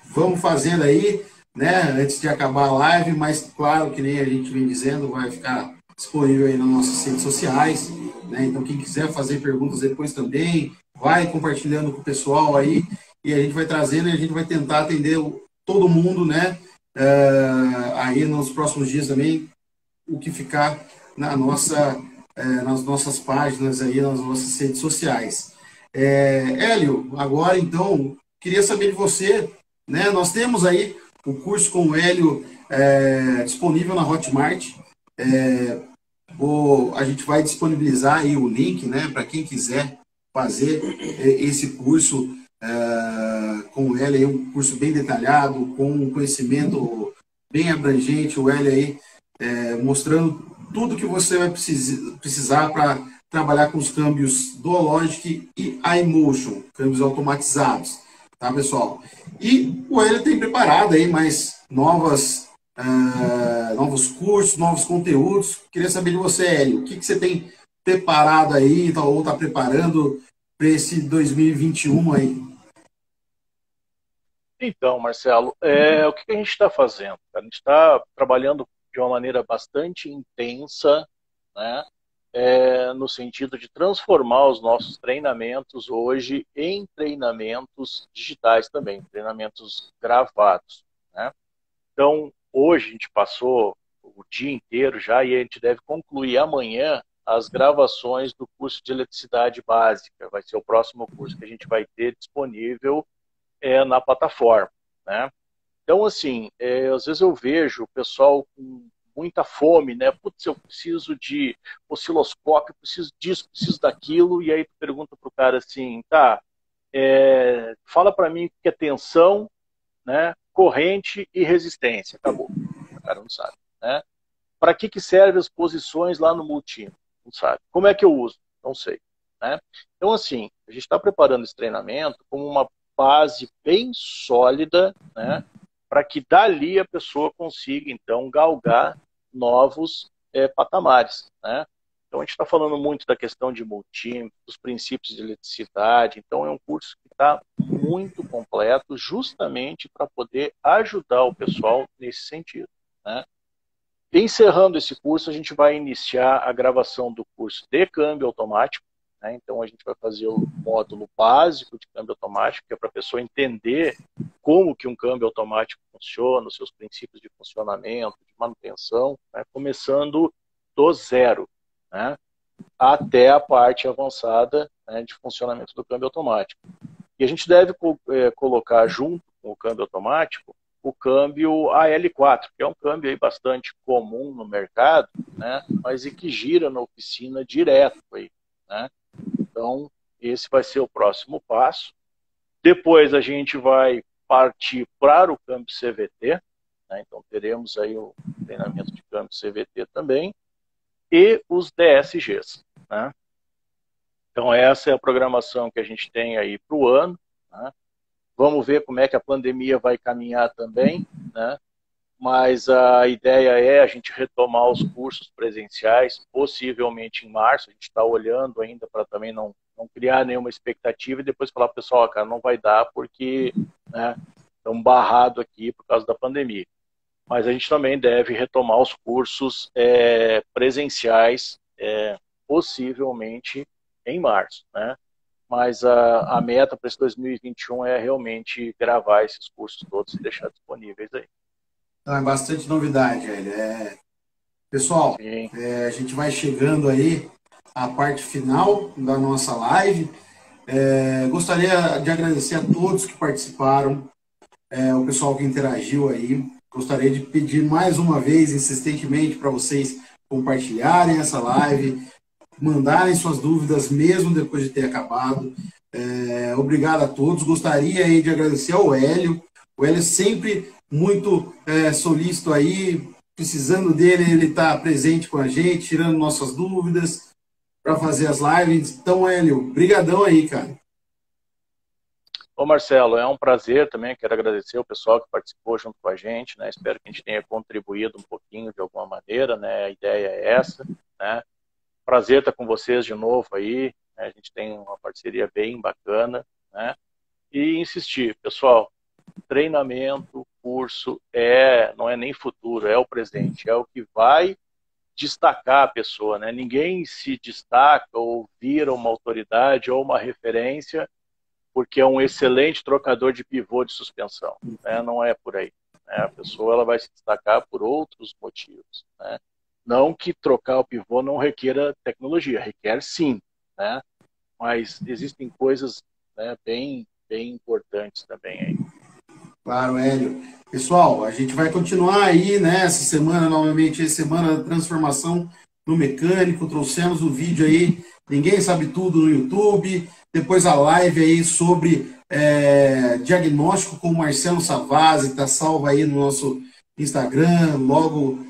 [SPEAKER 1] vamos fazendo aí, né? Antes de acabar a live, mas claro que nem a gente vem dizendo, vai ficar disponível aí nas nossas redes sociais, né? Então, quem quiser fazer perguntas depois também, vai compartilhando com o pessoal aí e a gente vai trazendo e a gente vai tentar atender todo mundo, né? Aí nos próximos dias também, o que ficar nas nossas páginas aí, nas nossas redes sociais. Hélio, agora então, queria saber de você, né? Nós temos aí o curso com o Hélio disponível na Hotmart. A gente vai disponibilizar aí o link, né, para quem quiser fazer esse curso com o Hélio, um curso bem detalhado, com um conhecimento bem abrangente, o Hélio aí mostrando tudo que você vai precisar para trabalhar com os câmbios Dualogic e iMotion, câmbios automatizados, tá, pessoal? E o Hélio tem preparado aí mais novos cursos, novos conteúdos. Queria saber de você, Hélio, o que você tem preparado aí, ou está preparando para esse 2021 aí?
[SPEAKER 3] Então, Marcelo, o que a gente está fazendo? A gente está trabalhando de uma maneira bastante intensa né? No sentido de transformar os nossos treinamentos hoje em treinamentos digitais também, treinamentos gravados, né? Então, hoje a gente passou o dia inteiro já e a gente deve concluir amanhã as gravações do curso de eletricidade básica. Vai ser o próximo curso que a gente vai ter disponível na plataforma, né? Então, assim, às vezes eu vejo o pessoal com muita fome, né? Putz, eu preciso de osciloscópio, preciso disso, preciso daquilo, e aí tu pergunta pro cara assim, tá, fala para mim o que é tensão, né, corrente e resistência. Acabou. O cara não sabe, né? Para que servem as posições lá no multímetro? Não sabe. Como é que eu uso? Não sei, né? Então, assim, a gente está preparando esse treinamento como uma base bem sólida, né, para que dali a pessoa consiga, então, galgar novos patamares, né? Então, a gente está falando muito da questão de multímetro, dos princípios de eletricidade. Então, é um curso que está muito completo, justamente para poder ajudar o pessoal nesse sentido, né? Encerrando esse curso, a gente vai iniciar a gravação do curso de câmbio automático, né? Então, a gente vai fazer o módulo básico de câmbio automático, que é para a pessoa entender como que um câmbio automático funciona, os seus princípios de funcionamento, de manutenção, né? Começando do zero, né, até a parte avançada, né, de funcionamento do câmbio automático. E a gente deve colocar junto com o câmbio automático o câmbio AL4, que é um câmbio aí bastante comum no mercado, né, mas que gira na oficina direto aí, né? Então, esse vai ser o próximo passo. Depois a gente vai partir para o câmbio CVT, né? Então teremos aí o treinamento de câmbio CVT também, e os DSGs, né? Então essa é a programação que a gente tem aí para o ano, né? Vamos ver como é que a pandemia vai caminhar também, né? Mas a ideia é a gente retomar os cursos presenciais, possivelmente em março. A gente está olhando ainda para também não criar nenhuma expectativa e depois falar para o pessoal, cara, não vai dar porque, né, estamos barrados aqui por causa da pandemia. Mas a gente também deve retomar os cursos presenciais, possivelmente em março, né? Mas a meta para esse 2021 é realmente gravar esses cursos todos e deixar disponíveis aí.
[SPEAKER 1] Então, é bastante novidade, velho. Pessoal, a gente vai chegando aí à parte final da nossa live. Gostaria de agradecer a todos que participaram, o pessoal que interagiu aí. Gostaria de pedir mais uma vez, insistentemente, para vocês compartilharem essa live, mandarem suas dúvidas, mesmo depois de ter acabado. Obrigado a todos. Gostaria aí de agradecer ao Hélio. O Hélio sempre muito solícito aí, precisando dele, ele está presente com a gente, tirando nossas dúvidas para fazer as lives. Então, Hélio, brigadão aí, cara.
[SPEAKER 3] Ô Marcelo, é um prazer também, quero agradecer o pessoal que participou junto com a gente, né? Espero que a gente tenha contribuído um pouquinho de alguma maneira, né? A ideia é essa, né? Prazer estar com vocês de novo aí, né? A gente tem uma parceria bem bacana, né? E insistir, pessoal, treinamento, curso, não é nem futuro, é o presente, é o que vai destacar a pessoa, né? Ninguém se destaca ou vira uma autoridade ou uma referência porque é um excelente trocador de pivô de suspensão, né? Não é por aí, né? A pessoa ela vai se destacar por outros motivos, né? Não que trocar o pivô não requer tecnologia, requer sim, né? Mas existem coisas, né, bem importantes também aí.
[SPEAKER 1] Claro, Hélio. Pessoal, a gente vai continuar aí, né, essa semana, novamente, essa semana da transformação no mecânico. Trouxemos o vídeo aí, Ninguém Sabe Tudo no YouTube. Depois a live aí sobre diagnóstico com o Marcelo Savazzi, está salvo aí no nosso Instagram, logo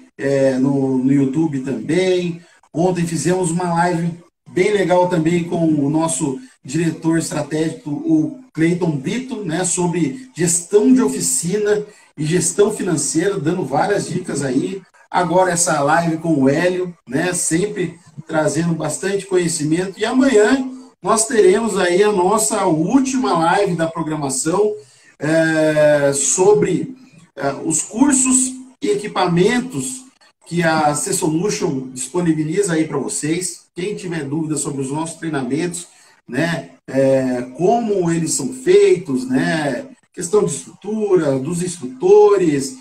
[SPEAKER 1] no YouTube também. Ontem fizemos uma live bem legal também com o nosso diretor estratégico, o Cleiton Brito, né, sobre gestão de oficina e gestão financeira, dando várias dicas aí. Agora essa live com o Hélio, né, sempre trazendo bastante conhecimento. E amanhã nós teremos aí a nossa última live da programação sobre os cursos e equipamentos que a C-Solution disponibiliza aí para vocês. Quem tiver dúvidas sobre os nossos treinamentos, né, como eles são feitos, né, questão de estrutura, dos instrutores,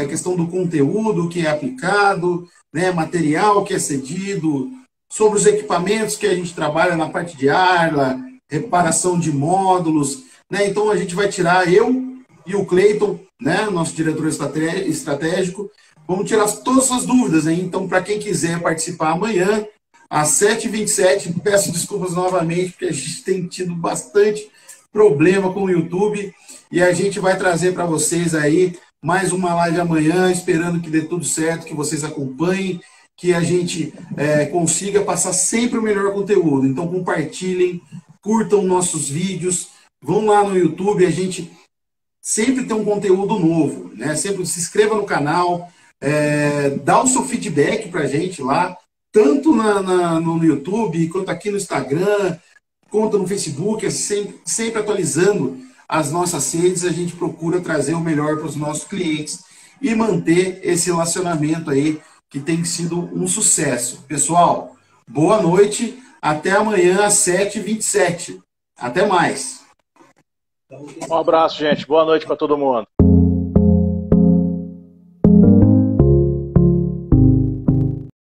[SPEAKER 1] questão do conteúdo que é aplicado, né, material que é cedido, sobre os equipamentos que a gente trabalha na parte de Arla, reparação de módulos, né, então a gente vai tirar, eu e o Cleiton, né, nosso diretor estratégico, vamos tirar todas as dúvidas, hein? Então, para quem quiser participar amanhã, às 7h27, peço desculpas novamente, porque a gente tem tido bastante problema com o YouTube, e a gente vai trazer para vocês aí mais uma live amanhã, esperando que dê tudo certo, que vocês acompanhem, que a gente consiga passar sempre o melhor conteúdo. Então, compartilhem, curtam nossos vídeos, vão lá no YouTube, a gente sempre tem um conteúdo novo, né? Sempre se inscreva no canal, dá o seu feedback para a gente lá, tanto no YouTube, quanto aqui no Instagram, quanto no Facebook, sempre atualizando as nossas redes, a gente procura trazer o melhor para os nossos clientes e manter esse relacionamento aí, que tem sido um sucesso. Pessoal, boa noite, até amanhã às 7h27. Até mais.
[SPEAKER 3] Um abraço, gente. Boa noite para todo mundo.